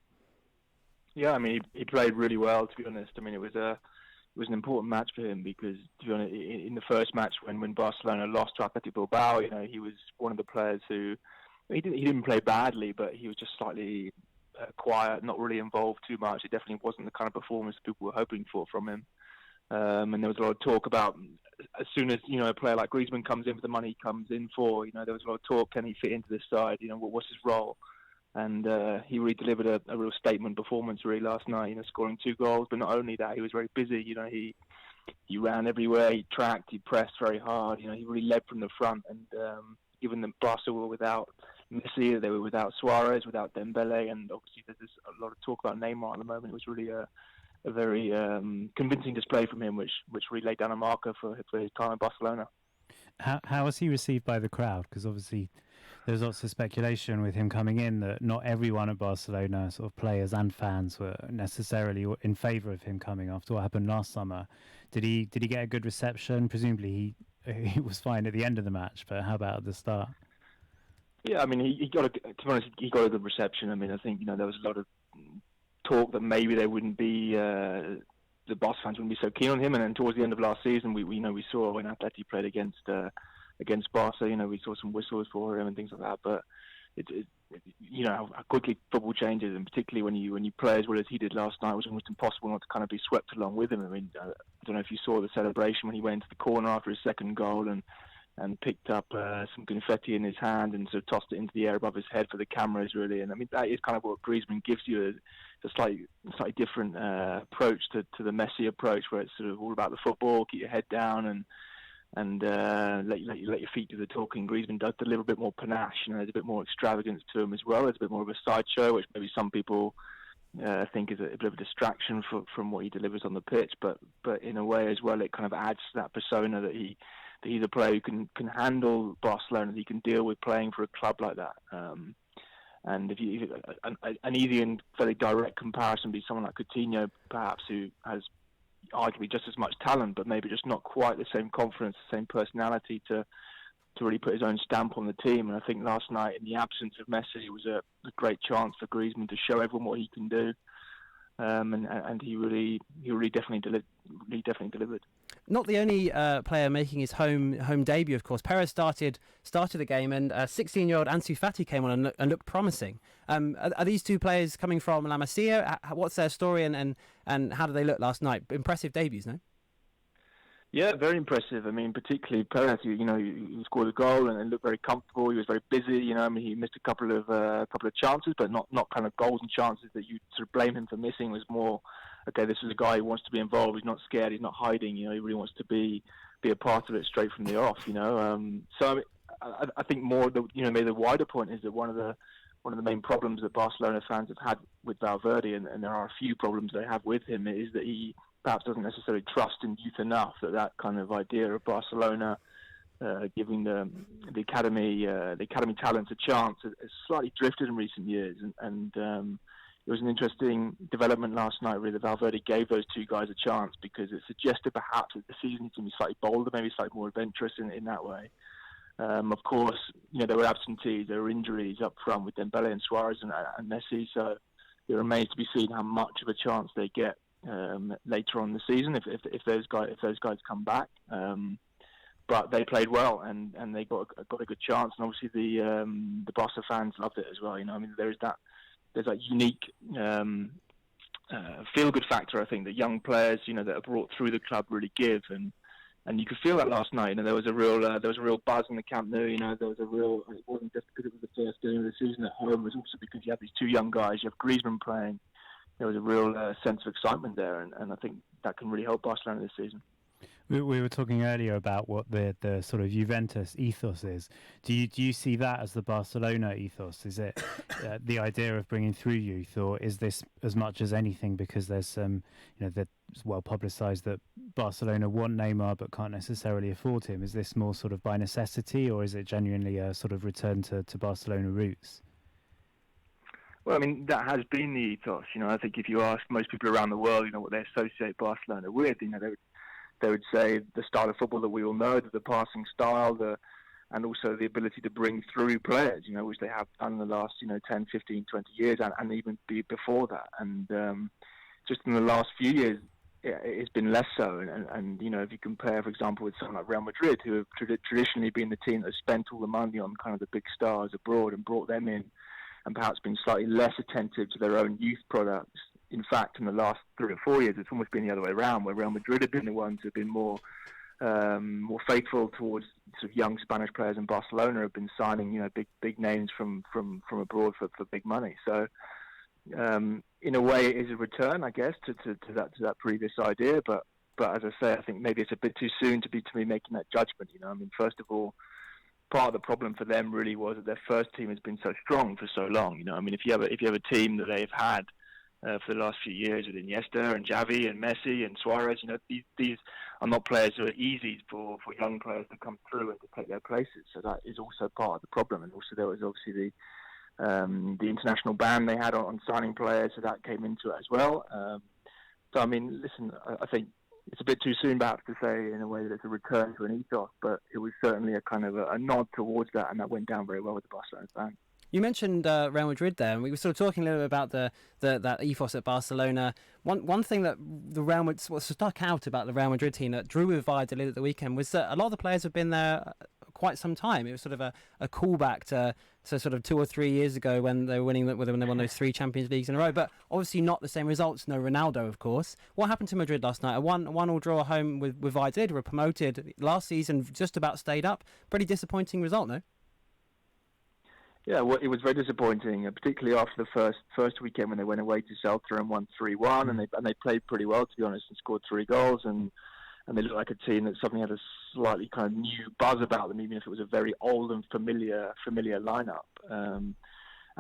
Yeah, I mean, he played really well, to be honest. I mean, it was an important match for him because, to be honest, in the first match when Barcelona lost to Athletic Bilbao, you know, he was one of the players who he didn't play badly, but he was just slightly quiet, not really involved too much. It definitely wasn't the kind of performance people were hoping for from him. And there was a lot of talk about, as soon as, you know, a player like Griezmann comes in for the money he comes in for, you know, there was a lot of talk, can he fit into this side? You know, what's his role? And he really delivered a real statement performance really last night, you know, scoring 2 goals. But not only that, he was very busy. You know, he ran everywhere, he tracked, he pressed very hard. You know, he really led from the front. And given that Barca were without Messi, they were without Suarez, without Dembele, and obviously there's a lot of talk about Neymar at the moment. It was really a very convincing display from him, which really laid down a marker for his time in Barcelona. How was he received by the crowd? Because obviously there's lots of speculation with him coming in that not everyone at Barcelona, sort of players and fans, were necessarily in favour of him coming after what happened last summer. Did he get a good reception? Presumably he was fine at the end of the match, but how about at the start? Yeah, I mean, he got to be honest, he got a good reception. I mean, I think, you know, there was a lot of talk that maybe they wouldn't be, the Barca fans wouldn't be so keen on him. And then towards the end of last season, we saw when Atleti played against Barca, you know, we saw some whistles for him and things like that. But you know how quickly football changes, and particularly when you play as well as he did last night, it was almost impossible not to kind of be swept along with him. I mean, I don't know if you saw the celebration when he went to the corner after his second goal and picked up some confetti in his hand and sort of tossed it into the air above his head for the cameras, really. And I mean, that is kind of what Griezmann gives you, a slightly different approach to the Messi approach, where it's sort of all about the football, keep your head down and let your feet do the talking. Griezmann does deliver a bit more panache, you know, there's a bit more extravagance to him as well. There's a bit more of a sideshow, which maybe some people think is a bit of a distraction from what he delivers on the pitch, but in a way as well, it kind of adds to that persona that he's a player who can handle Barcelona, that he can deal with playing for a club like that. And if you an easy and fairly direct comparison would be someone like Coutinho, perhaps, who has arguably just as much talent, but maybe just not quite the same confidence, the same personality to really put his own stamp on the team. And I think last night, in the absence of Messi, it was a great chance for Griezmann to show everyone what he can do. And he really definitely delivered. Not the only player making his home debut, of course. Perez started the game, and 16-year-old Ansu Fati came on and looked promising. Are these two players coming from La Masia? What's their story, and how did they look last night? Impressive debuts, no? Yeah, very impressive. I mean, particularly Perez, you know, he scored a goal and looked very comfortable. He was very busy. You know, I mean, he missed a couple of chances, but not kind of goals and chances that you sort of blame him for missing. It was more, okay, this is a guy who wants to be involved. He's not scared. He's not hiding. You know, he really wants to be a part of it straight from the off. You know, so I mean, I think more, maybe the wider point is that one of the main problems that Barcelona fans have had with Valverde, and there are a few problems they have with him, is that he perhaps doesn't necessarily trust in youth enough. That kind of idea of Barcelona giving the academy talents a chance has slightly drifted in recent years, and it was an interesting development last night, really, that Valverde gave those two guys a chance, because it suggested perhaps that the season is going to be slightly bolder, maybe slightly more adventurous in that way. Of course, you know, there were absentees, there were injuries up front with Dembele and Suarez and Messi, so it remains to be seen how much of a chance they get later on in the season if those guys come back. But they played well and they got a good chance, and obviously the Barca fans loved it as well. You know, I mean, there's that unique feel good factor, I think, that young players, you know, that are brought through the club really give, and And you could feel that last night. There was a real buzz in the Camp Nou. There was a real. It wasn't just because it was the first game of the season at home. It was also because you have these two young guys. You have Griezmann playing. There was a real sense of excitement there, and I think that can really help Barcelona this season. We were talking earlier about what the sort of Juventus ethos is. Do you see that as the Barcelona ethos? Is it the idea of bringing through youth, or is this as much as anything because there's that's well publicised that Barcelona want Neymar but can't necessarily afford him? Is this more sort of by necessity, or is it genuinely a sort of return to Barcelona roots? Well, I mean, that has been the ethos. I think if you ask most people around the world, what they associate Barcelona with, they would say the style of football that we all know, the passing style, and also the ability to bring through players, which they have done in the last, 10, 15, 20 years, and even before that. And just in the last few years, it's been less so. And if you compare, for example, with someone like Real Madrid, who have traditionally been the team that has spent all the money on kind of the big stars abroad and brought them in, and perhaps been slightly less attentive to their own youth products. In fact, in the last 3 or 4 years, it's almost been the other way around, where Real Madrid have been the ones who have been more faithful towards sort of young Spanish players, and Barcelona have been signing, big names from abroad for big money. So, in a way, it is a return, I guess, to that previous idea. But as I say, I think maybe it's a bit too soon to be making that judgment. I mean, first of all, part of the problem for them really was that their first team has been so strong for so long. I mean, if you have a team that they've had for the last few years with Iniesta and Xavi and Messi and Suarez, these are not players who are easy for young players to come through and to take their places. So that is also part of the problem. And also there was obviously the international ban they had on signing players, so that came into it as well. So I mean, listen, I think it's a bit too soon perhaps to say in a way that it's a return to an ethos, but it was certainly a kind of a nod towards that, and that went down very well with the Barcelona fans. You mentioned Real Madrid there, and we were sort of talking a little bit about that ethos at Barcelona. One thing that what stuck out about the Real Madrid team that drew with Valladolid at the weekend was that a lot of the players have been there quite some time. It was sort of a callback to sort of 2 or 3 years ago when they were winning when they won those 3 Champions Leagues in a row. But obviously not the same results. No Ronaldo, of course. What happened to Madrid last night? A 1-1 draw at home with Valladolid, were promoted last season, just about stayed up. Pretty disappointing result, no? Yeah, well, it was very disappointing, particularly after the first weekend when they went away to Celta and won 3-1, and they played pretty well, to be honest, and scored 3 goals, and they looked like a team that suddenly had a slightly kind of new buzz about them, even if it was a very old and familiar lineup. And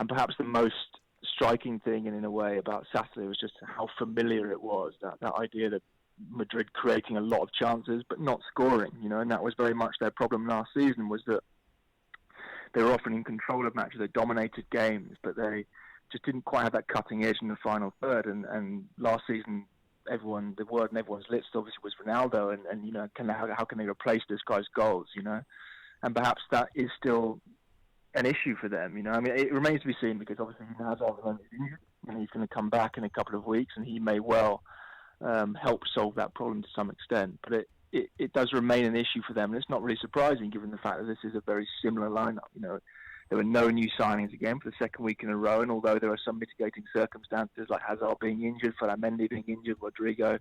perhaps the most striking thing, in a way, about Saturday was just how familiar it was, that idea that Madrid creating a lot of chances but not scoring, and that was very much their problem last season, was that they were often in control of matches, they dominated games, but they just didn't quite have that cutting edge in the final third. And last season, the word on everyone's lips obviously was Ronaldo, and how can they replace this guy's goals, And perhaps that is still an issue for them, I mean, it remains to be seen, because obviously Hazard is injured, and he's going to come back in a couple of weeks, and he may well help solve that problem to some extent. But it does remain an issue for them, and it's not really surprising given the fact that this is a very similar lineup. There were no new signings again for the second week in a row, and although there are some mitigating circumstances like Hazard being injured, Mendy being injured, Rodrigo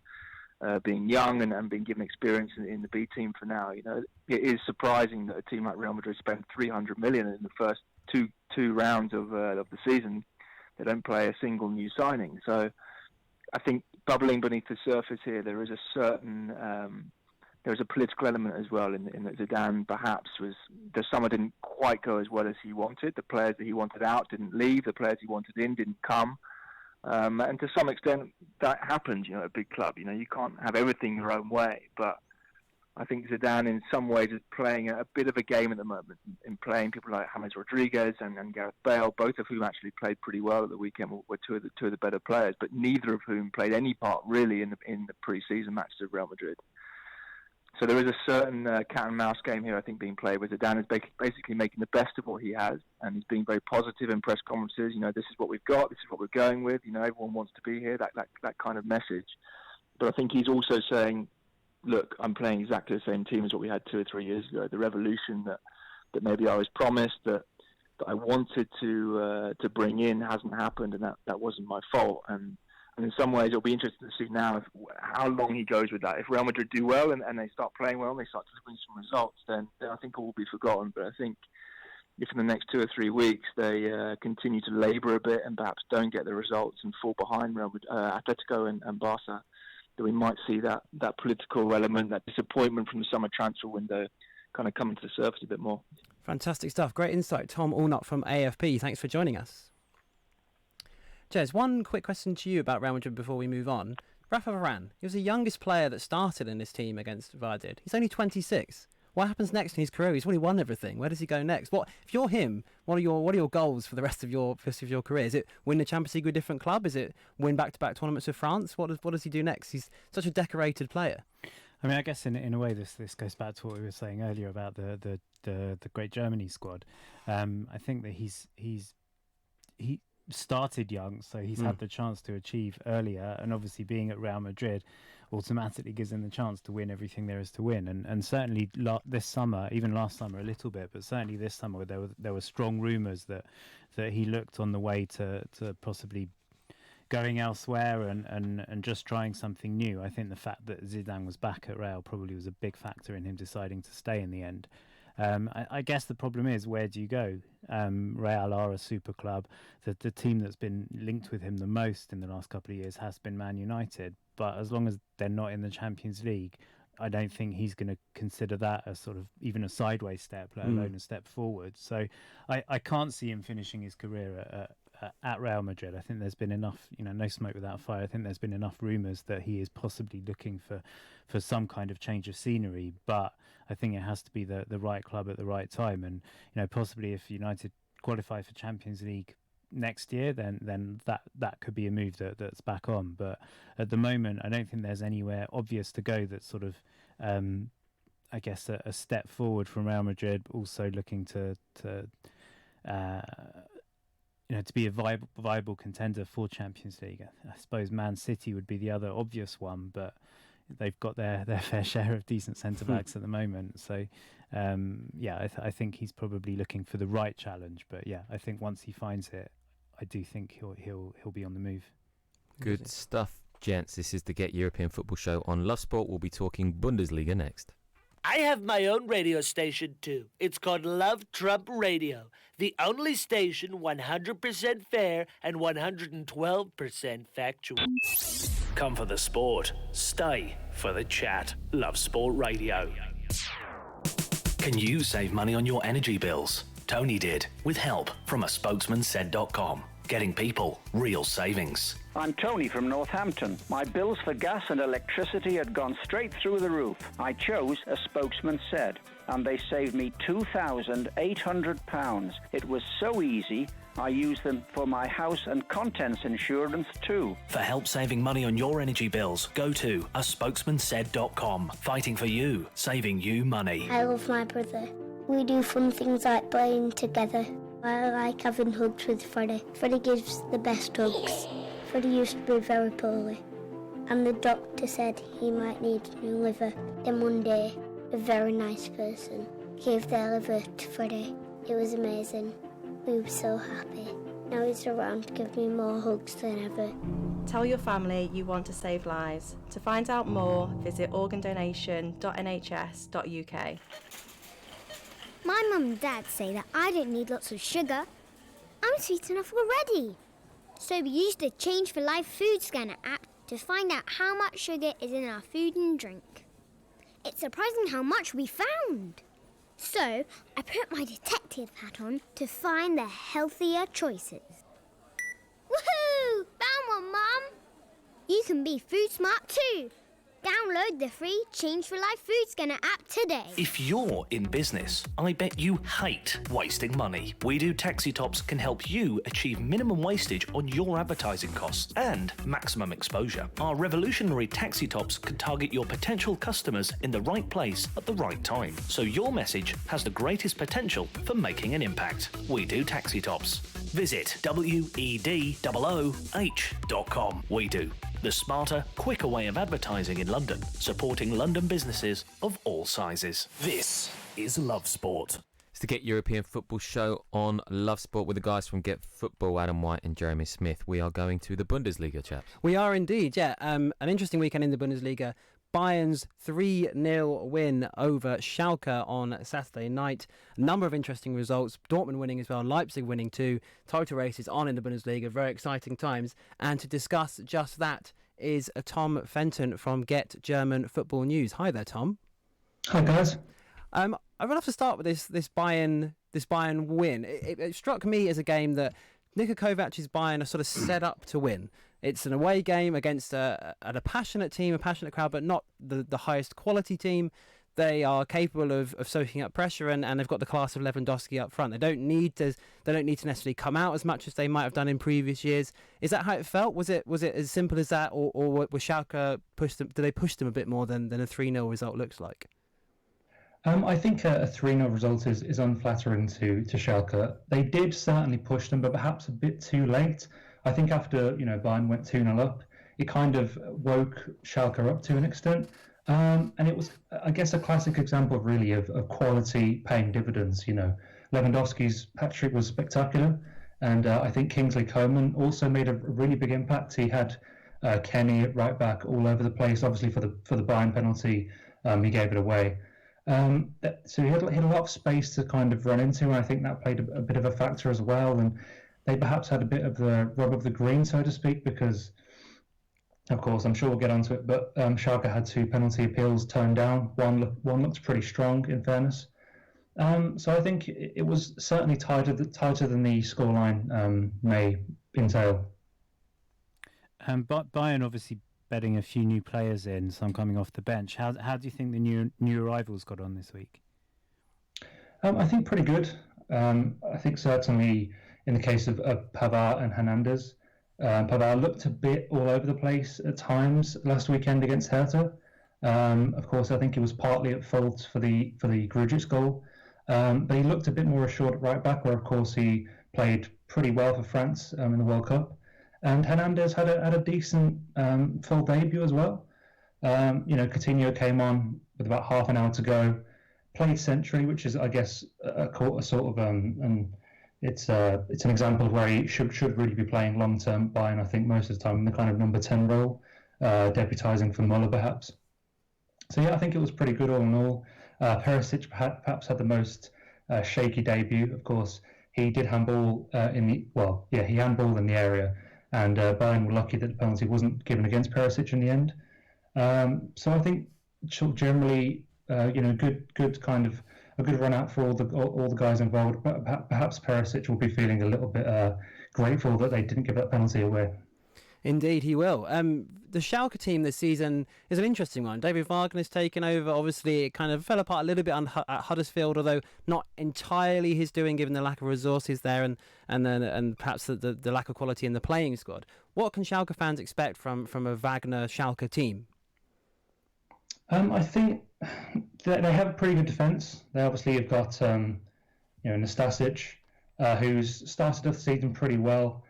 being young and being given experience in the B team for now, it is surprising that a team like Real Madrid spent 300 million in the first two rounds of the season. They don't play a single new signing. So I think bubbling beneath the surface here, there is a certain there was a political element as well in that Zidane perhaps the summer didn't quite go as well as he wanted. The players that he wanted out didn't leave. The players he wanted in didn't come. And to some extent that happens, at a big club. You can't have everything your own way. But I think Zidane in some ways is playing a bit of a game at the moment, in playing people like James Rodriguez and Gareth Bale, both of whom actually played pretty well at the weekend, were two of the better players, but neither of whom played any part really in the pre-season matches of Real Madrid. So there is a certain cat and mouse game here, I think, being played, where Zidane is basically making the best of what he has, and he's being very positive in press conferences. This is what we've got, this is what we're going with. Everyone wants to be here. That kind of message. But I think he's also saying, look, I'm playing exactly the same team as what we had 2 or 3 years ago. The revolution that maybe I was promised, that I wanted to bring in, hasn't happened, and that wasn't my fault. And And in some ways, it'll be interesting to see now how long he goes with that. If Real Madrid do well and they start playing well and they start to win some results, then I think it will be forgotten. But I think if in the next 2 or 3 weeks they continue to labour a bit and perhaps don't get the results and fall behind Real Madrid, Atletico and Barca, then we might see that political element, that disappointment from the summer transfer window kind of coming to the surface a bit more. Fantastic stuff. Great insight. Tom Allnutt from AFP. Thanks for joining us. Jez, one quick question to you about Real Madrid before we move on. Rafa Varane, he was the youngest player that started in this team against Valladolid. He's only 26. What happens next in his career? He's already won everything. Where does he go next? If you're him, what are your goals for the rest of your career? Is it win the Champions League with a different club? Is it win back-to-back tournaments with France? What does he do next? He's such a decorated player. I mean, I guess in a way this goes back to what we were saying earlier about the great Germany squad. I think that he started young, so he's had the chance to achieve earlier, and obviously being at Real Madrid automatically gives him the chance to win everything there is to win. And certainly this summer, even last summer a little bit, but certainly this summer there were strong rumours that he looked on the way to possibly going elsewhere and just trying something new. I think the fact that Zidane was back at Real probably was a big factor in him deciding to stay in the end. I guess the problem is, where do you go? Real are a super club. The team that's been linked with him the most in the last couple of years has been Man United. But as long as they're not in the Champions League, I don't think he's going to consider that a sort of even a sideways step, let alone a step forward. So I can't see him finishing his career at Real Madrid. I think there's been enough, no smoke without fire. I think there's been enough rumours that he is possibly looking for some kind of change of scenery, but I think it has to be the right club at the right time. And possibly if United qualify for Champions League next year, then that could be a move that's back on. But at the moment, I don't think there's anywhere obvious to go that's sort of I guess a step forward from Real Madrid, also looking to be a viable contender for Champions League. I suppose Man City would be the other obvious one, but they've got their fair share of decent centre-backs at the moment. So, I think he's probably looking for the right challenge. But yeah, I think once he finds it, I do think he'll be on the move. Good stuff, gents. This is the Get European Football Show on Love Sport. We'll be talking Bundesliga next. I have my own radio station too. It's called Love Trump Radio, the only station 100% fair and 112% factual. Come for the sport, stay for the chat. Love Sport Radio. Can you save money on your energy bills? Tony did, with help from a spokesman said.com. Getting people real savings. I'm Tony from Northampton. My bills for gas and electricity had gone straight through the roof. I chose a spokesman said, and they saved me £2,800. It was so easy, I used them for my house and contents insurance too. For help saving money on your energy bills, go to a spokesman said.com. Fighting for you, saving you money. I love my brother. We do fun things like playing together. I like having hugs with Freddie. Freddie gives the best hugs. Freddie used to be very poorly, and the doctor said he might need a new liver. Then one day, a very nice person gave their liver to Freddie. It was amazing. We were so happy. Now he's around to give me more hugs than ever. Tell your family you want to save lives. To find out more, visit organdonation.nhs.uk. My mum and dad say that I don't need lots of sugar. I'm sweet enough already. So we used the Change for Life food scanner app to find out how much sugar is in our food and drink. It's surprising how much we found. So I put my detective hat on to find the healthier choices. Woohoo! Found one, Mum! You can be food smart too. Download the free Change for Life food scanner app today. If you're in business, I bet you hate wasting money. We Do Taxi Tops can help you achieve minimum wastage on your advertising costs and maximum exposure. Our revolutionary taxi tops can target your potential customers in the right place at the right time, so your message has the greatest potential for making an impact. We Do Taxi Tops. Visit WEDOOH.com. We Do. The smarter, quicker way of advertising in London, supporting London businesses of all sizes. This is Love Sport. It's the Get European Football show on Love Sport with the guys from Get Football, Adam White and Jeremy Smith. We are going to the Bundesliga, chaps. We are indeed, yeah. An interesting weekend in the Bundesliga. Bayern's 3-0 win over Schalke on Saturday night. A number of interesting results. Dortmund winning as well, Leipzig winning too. Title races on in the Bundesliga, very exciting times. And to discuss just that is Tom Fenton from Get German Football News. Hi there, Tom. Hi, guys. I would love to start with this Bayern win. It struck me as a game that Niko Kovac's Bayern are sort of set up to win. It's an away game against a passionate team, a passionate crowd, but not the highest quality team. They are capable of soaking up pressure, and they've got the class of Lewandowski up front. They don't need to necessarily come out as much as they might have done in previous years. Is that how it felt? Was it as simple as that, or were Schalke pushed them? Did they push them a bit more than a 3-0 result looks like? I think a 3-0 result is unflattering to Schalke. They did certainly push them, but perhaps a bit too late. I think after Bayern went 2-0 up, it kind of woke Schalke up to an extent. And it was, I guess, a classic example really of quality paying dividends. Lewandowski's hat-trick was spectacular. And I think Kingsley Coman also made a really big impact. He had Kenny at right back all over the place. Obviously for the Bayern penalty, he gave it away. So he had a lot of space to kind of run into, and I think that played a bit of a factor as well. And they perhaps had a bit of the rub of the green, so to speak, because, of course, I'm sure we'll get onto it, but Schalke had 2 penalty appeals turned down. One looked pretty strong, in fairness. So I think it was certainly tighter than the scoreline may entail. But Bayern obviously betting a few new players in, some coming off the bench. How do you think the new arrivals got on this week? I think pretty good. I think certainly in the case of Pavard and Hernandez, Pavard looked a bit all over the place at times last weekend against Hertha. Of course, I think he was partly at fault for the Grujic goal, but he looked a bit more assured at right back, where of course he played pretty well for France in the World Cup. And Hernandez had a decent full debut as well. Coutinho came on with about half an hour to go, played century, which is, I guess, a sort of it's an example of where he should really be playing long term Bayern. I think most of the time in the kind of number 10 role, deputising for Muller perhaps. So yeah, I think it was pretty good all in all. Perisic perhaps had the most shaky debut. Of course, he did handball he handballed in the area. And Bayern were lucky that the penalty wasn't given against Perisic in the end. So I think generally, good kind of a good run out for all the guys involved. But perhaps Perisic will be feeling a little bit grateful that they didn't give that penalty away. Indeed, he will. The Schalke team this season is an interesting one. David Wagner's taken over. Obviously, it kind of fell apart a little bit at Huddersfield, although not entirely his doing, given the lack of resources there and perhaps the lack of quality in the playing squad. What can Schalke fans expect from a Wagner Schalke team? I think they have a pretty good defence. They obviously have got Nastasic, who's started off the season pretty well.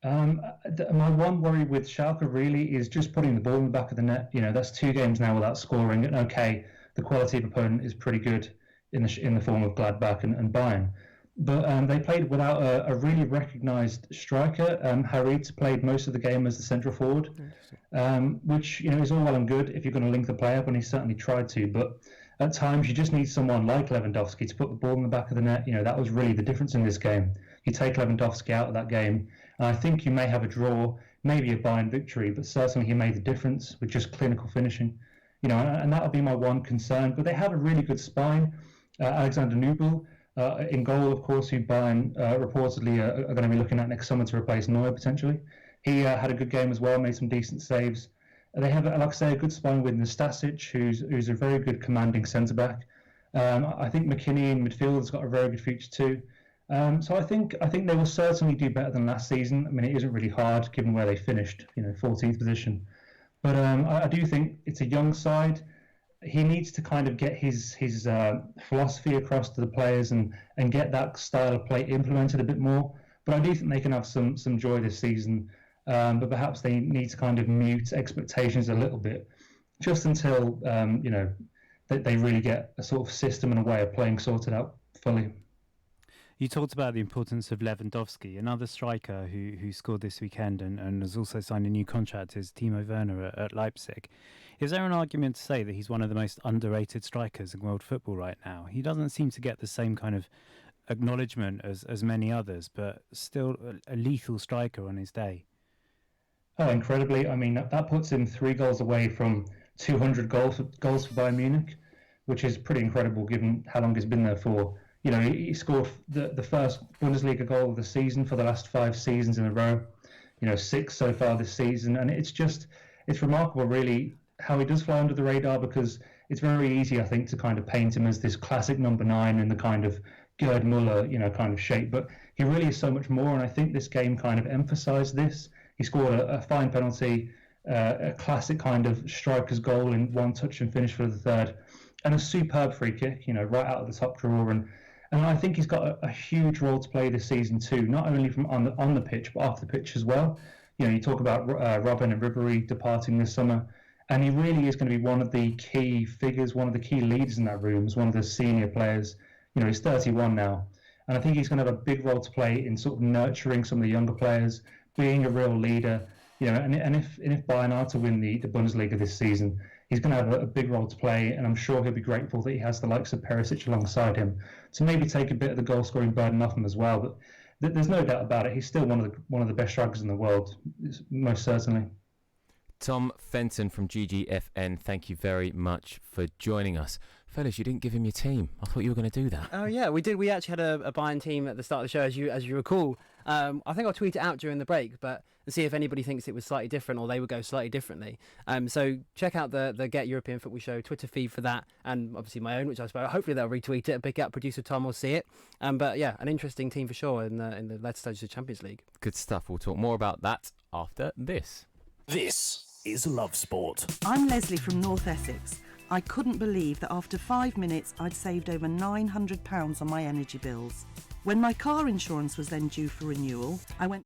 My one worry with Schalke really is just putting the ball in the back of the net. That's 2 games now without scoring. And okay, the quality of opponent is pretty good in the form of Gladbach and Bayern. But they played without a really recognised striker. Harit played most of the game as the central forward, which is all well and good if you're going to link the play up, and he certainly tried to. But at times you just need someone like Lewandowski to put the ball in the back of the net. That was really the difference in this game. You take Lewandowski out of that game, and I think you may have a draw, maybe a Bayern victory, but certainly he made the difference with just clinical finishing. And that would be my one concern. But they have a really good spine. Alexander Nubel in goal, of course, who Bayern reportedly are going to be looking at next summer to replace Neuer potentially. He had a good game as well, made some decent saves. They have, like I say, a good spine with Nastasic, who's a very good commanding centre-back. I think McKinney in midfield has got a very good future too. So I think they will certainly do better than last season. I mean, it isn't really hard given where they finished, 14th position. But I do think it's a young side. He needs to kind of get his philosophy across to the players and get that style of play implemented a bit more. But I do think they can have some joy this season. But perhaps they need to kind of mute expectations a little bit, just until they really get a sort of system and a way of playing sorted out fully. You talked about the importance of Lewandowski. Another striker who scored this weekend and has also signed a new contract is Timo Werner at Leipzig. Is there an argument to say that he's one of the most underrated strikers in world football right now? He doesn't seem to get the same kind of acknowledgement as many others, but still a lethal striker on his day. Oh, incredibly. I mean, that puts him 3 goals away from 200 goals for Bayern Munich, which is pretty incredible given how long he's been there for. You know, he scored the first Bundesliga goal of the season for the last 5 seasons in a row. You know, 6 so far this season. And it's remarkable, really, how he does fly under the radar, because it's very easy, I think, to kind of paint him as this classic number 9 in the kind of Gerd Muller, kind of shape. But he really is so much more. And I think this game kind of emphasised this. He scored a fine penalty, a classic kind of striker's goal in one touch and finish for the third, and a superb free kick, right out of the top drawer. And I think he's got a huge role to play this season too, not only from on the pitch, but off the pitch as well. You talk about Robin and Ribéry departing this summer, and he really is going to be one of the key figures, one of the key leaders in that room, as one of the senior players. He's 31 now, and I think he's going to have a big role to play in sort of nurturing some of the younger players, being a real leader. And if Bayern are to win the Bundesliga this season, he's going to have a big role to play, and I'm sure he'll be grateful that he has the likes of Perisic alongside him to maybe take a bit of the goal-scoring burden off him as well. But there's no doubt about it, he's still one of the best strikers in the world, most certainly. Tom Fenton from GGFN, thank you very much for joining us. Fellas, you didn't give him your team. I thought you were going to do that. Oh yeah, we did. We actually had a Bayern team at the start of the show, as you recall. I think I'll tweet it out during the break, but and see if anybody thinks it was slightly different or they would go slightly differently. So check out the Get European Football Show Twitter feed for that, and obviously my own, which I suppose hopefully they'll retweet it. Pick up producer Tom will see it. But yeah, an interesting team for sure in the latter stages of the Champions League. Good stuff. We'll talk more about that after this. This is Love Sport. I'm Leslie from North Essex. I couldn't believe that after 5 minutes I'd saved over £900 on my energy bills. When my car insurance was then due for renewal, I went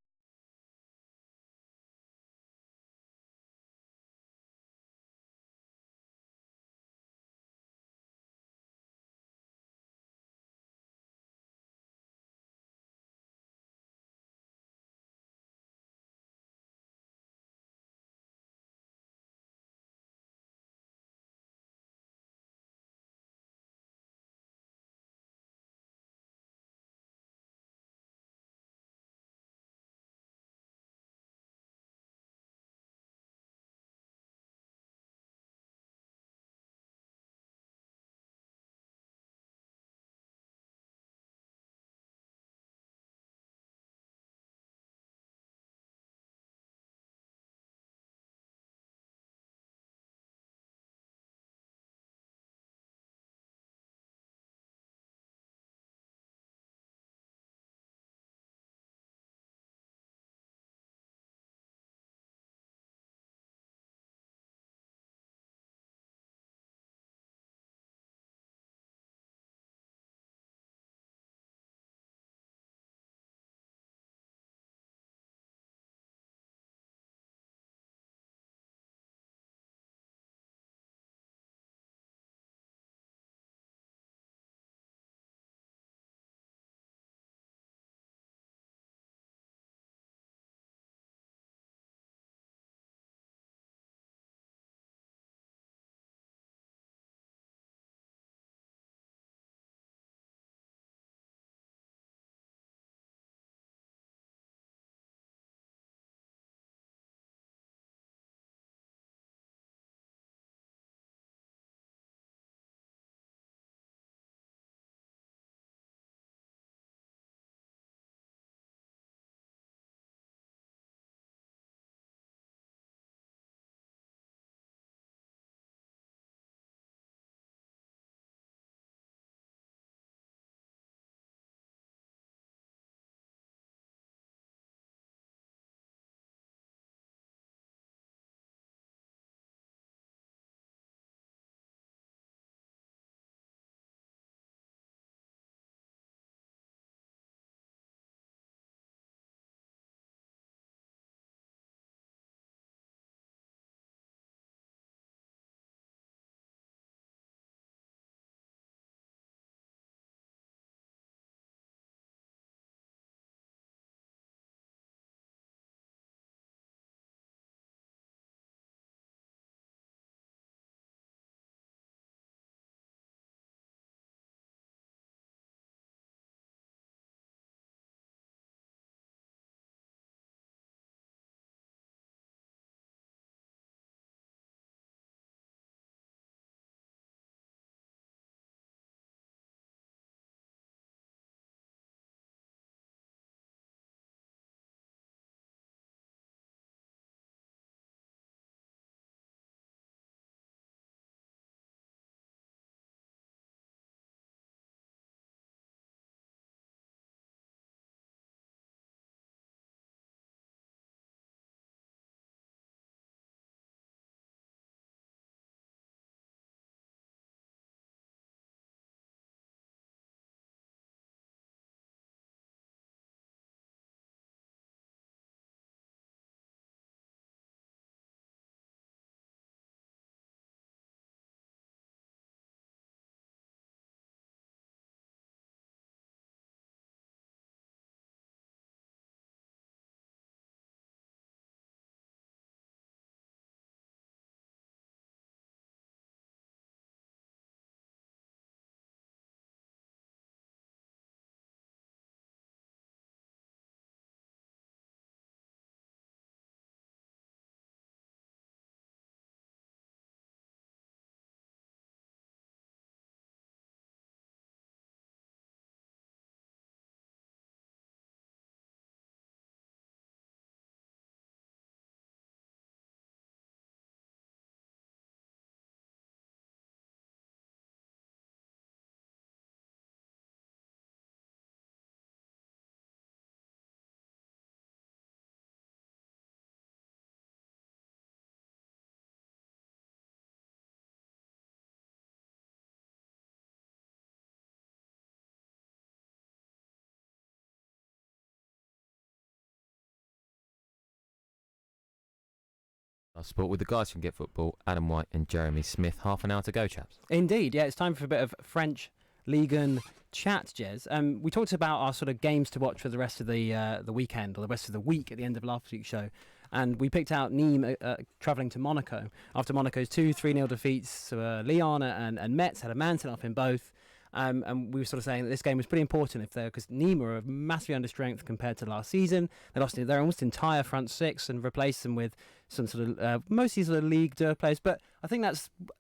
Sport with the guys from Get Football, Adam White and Jeremy Smith. Half an hour to go, chaps. Indeed, yeah, it's time for a bit of French Ligue 1 chat, Jez. We talked about our sort of games to watch for the rest of the weekend or the rest of the week at the end of last week's show. And we picked out Nîmes travelling to Monaco after Monaco's 2-3-0 defeats to Lyon and Metz, had a man sent off in both. And we were sort of saying that this game was pretty important because Nîmes were massively under strength compared to last season. They lost their almost entire front six and replaced them with some sort of mostly sort of Ligue 2 players. But I think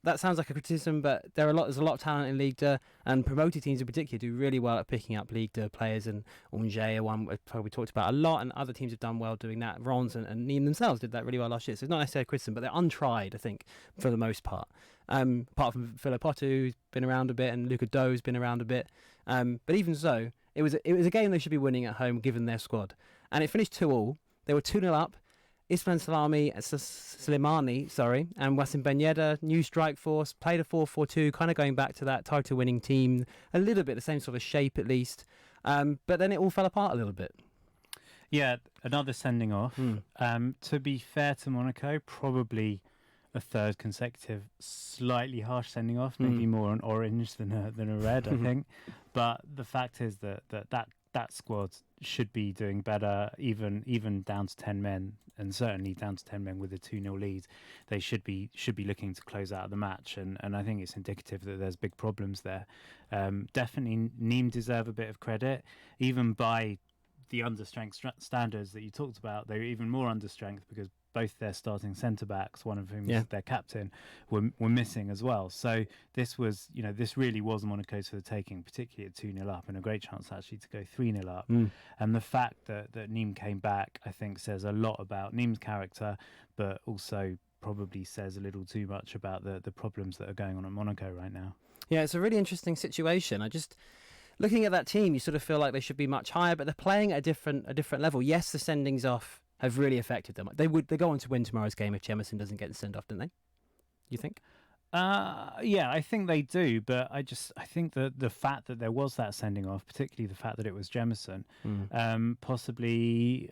that sounds like a criticism, but there's a lot of talent in Ligue 2, and promoted teams in particular do really well at picking up Ligue 2 players. And Angers are one we talked about a lot, and other teams have done well doing that. Reims and Nîmes themselves did that really well last year. So it's not necessarily a criticism, but they're untried, I think, for the most part. Apart from Philippe Potu, who's been around a bit, and Luca Doe's been around a bit. But even so, it was a game they should be winning at home given their squad. And it finished 2-2. They were 2-0 up. Ismail Slimani, and Wassim Ben Yedder, new strike force, played a 4-4-2, kind of going back to that title-winning team, a little bit the same sort of shape at least. But then it all fell apart a little bit. Yeah, another sending off. To be fair to Monaco, probably a third consecutive slightly harsh sending off, maybe more an orange than a red, I think. But the fact is that squad should be doing better, even down to 10 men, and certainly down to 10 men with a 2-0 lead. They should be looking to close out the match, and I think it's indicative that there's big problems there. Definitely Nîmes deserve a bit of credit, even by the understrength standards that you talked about. They were even more understrength because both their starting centre-backs, one of whom is their captain, were missing as well. So this really was Monaco's for the taking, particularly at 2-0 up, and a great chance actually to go 3-0 up. And the fact that Nîmes came back, I think, says a lot about Nîmes' character, but also probably says a little too much about the problems that are going on at Monaco right now. Yeah, it's a really interesting situation. Looking at that team, you sort of feel like they should be much higher, but they're playing at a different level. Yes, the sendings off have really affected them. They go on to win tomorrow's game if Jemison doesn't get sent off, don't they? You think? Yeah, I think they do, but I think that the fact that there was that sending off, particularly the fact that it was Jemison, possibly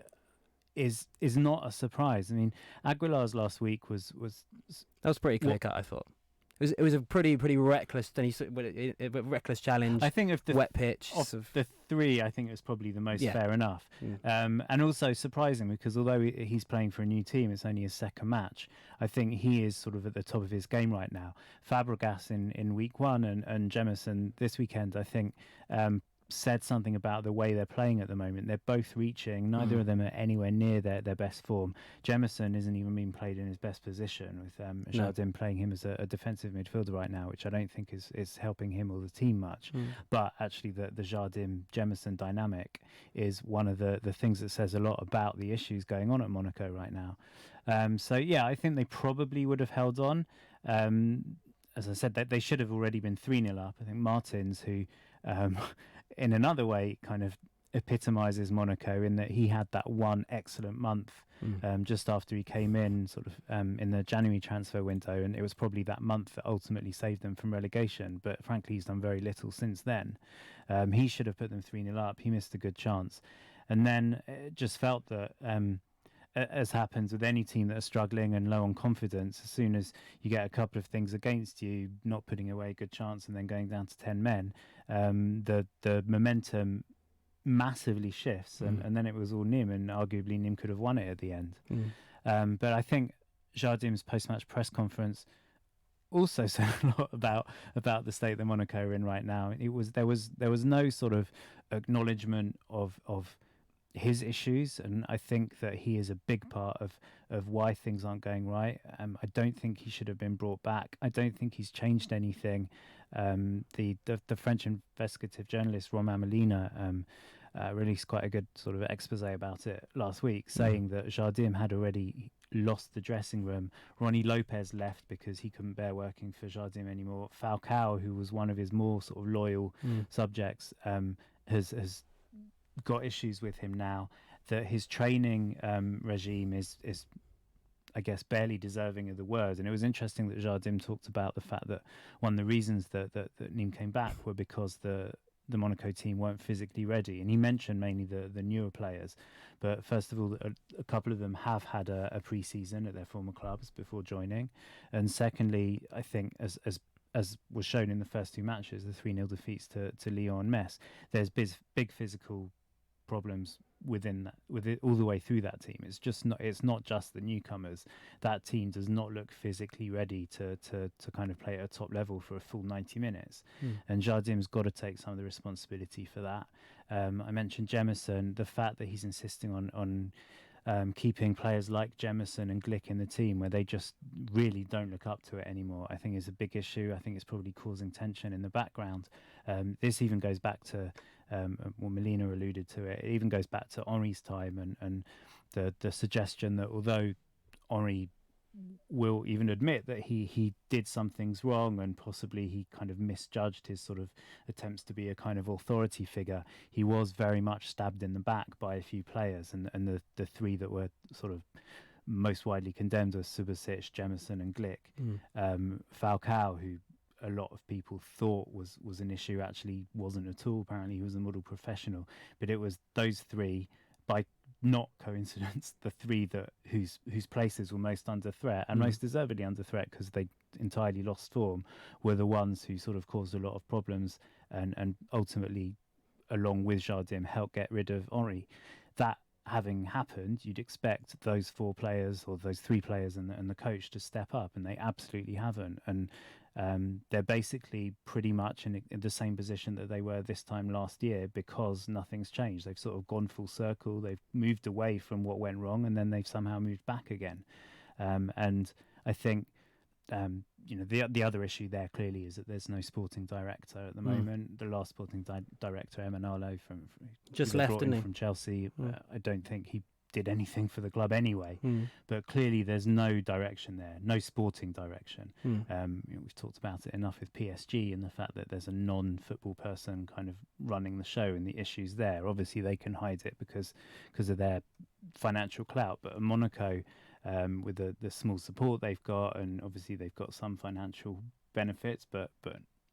is not a surprise. I mean, Aguilar's last week was that was pretty clear cut, I thought. It was a pretty reckless reckless challenge. I think of the wet pitch of the three, I think it was probably the most fair enough. And also surprising because although he's playing for a new team, it's only his second match. I think he is sort of at the top of his game right now. Fabregas in week one and Jemison this weekend, I think, said something about the way they're playing at the moment. They're both reaching. Neither of them are anywhere near their best form. Jemison isn't even being played in his best position, with Jardim playing him as a defensive midfielder right now, which I don't think is helping him or the team much. But actually the Jardim-Jemison dynamic is one of the things that says a lot about the issues going on at Monaco right now. So yeah, I think they probably would have held on. As I said, they should have already been 3-0 up. I think Martins, who in another way kind of epitomises Monaco in that he had that one excellent month just after he came in, sort of in the January transfer window, and it was probably that month that ultimately saved them from relegation. But frankly, he's done very little since then. He should have put them 3-0 up. He missed a good chance. And then it just felt that, as happens with any team that are struggling and low on confidence, as soon as you get a couple of things against you, not putting away a good chance and then going down to 10 men, the momentum massively shifts, and then it was all Nîmes, and arguably Nîmes could have won it at the end. But I think Jardim's post-match press conference also said a lot about the state that Monaco are in right now. There was no sort of acknowledgement of his issues, and I think that he is a big part of why things aren't going right. I don't think he should have been brought back. I don't think he's changed anything. The French investigative journalist Romain Molina released quite a good sort of expose about it last week, saying that Jardim had already lost the dressing room. Ronnie Lopez left because he couldn't bear working for Jardim anymore. Falcao, who was one of his more sort of loyal subjects, has got issues with him now. That his training regime is I guess barely deserving of the word. And it was interesting that Jardim talked about the fact that one of the reasons that Nîmes came back were because the the Monaco team weren't physically ready. And he mentioned mainly the newer players. But first of all, a couple of them have had a pre-season at their former clubs before joining. And secondly, I think as was shown in the first two matches, the 3-0 defeats to Lyon and Metz, there's big physical problems with it all the way through that team. It's not just the newcomers. That team does not look physically ready to kind of play at a top level for a full 90 minutes. And Jardim's got to take some of the responsibility for that. I mentioned Jemison, the fact that he's insisting on keeping players like Jemison and Glick in the team, where they just really don't look up to it anymore, I think is a big issue. I think it's probably causing tension in the background. This even goes back to Melina alluded to it. It even goes back to Henri's time and the suggestion that although Henri will even admit that he did some things wrong and possibly he kind of misjudged his sort of attempts to be a kind of authority figure, he was very much stabbed in the back by a few players, and the three that were sort of most widely condemned were Subasic, Jemison and Glick. Falcao, who a lot of people thought was an issue, actually wasn't at all. Apparently he was a model professional, but it was those three, by not coincidence, the three that whose places were most under threat and most deservedly under threat because they entirely lost form, were the ones who sort of caused a lot of problems and ultimately, along with Jardim, helped get rid of Henri. That having happened, you'd expect those four players or those three players and the coach to step up, and they absolutely haven't. And they're basically pretty much in the same position that they were this time last year because nothing's changed. They've sort of gone full circle. They've moved away from what went wrong, and then they've somehow moved back again. And I think the other issue there clearly is that there's no sporting director at the moment. The last sporting director, Emanalo, from just left, didn't he? From Chelsea. I don't think he did anything for the club anyway, but clearly there's no direction there, no sporting direction. We've talked about it enough with PSG and the fact that there's a non-football person kind of running the show and the issues there. Obviously they can hide it because of their financial clout, but at Monaco, with the small support they've got, and obviously they've got some financial benefits, but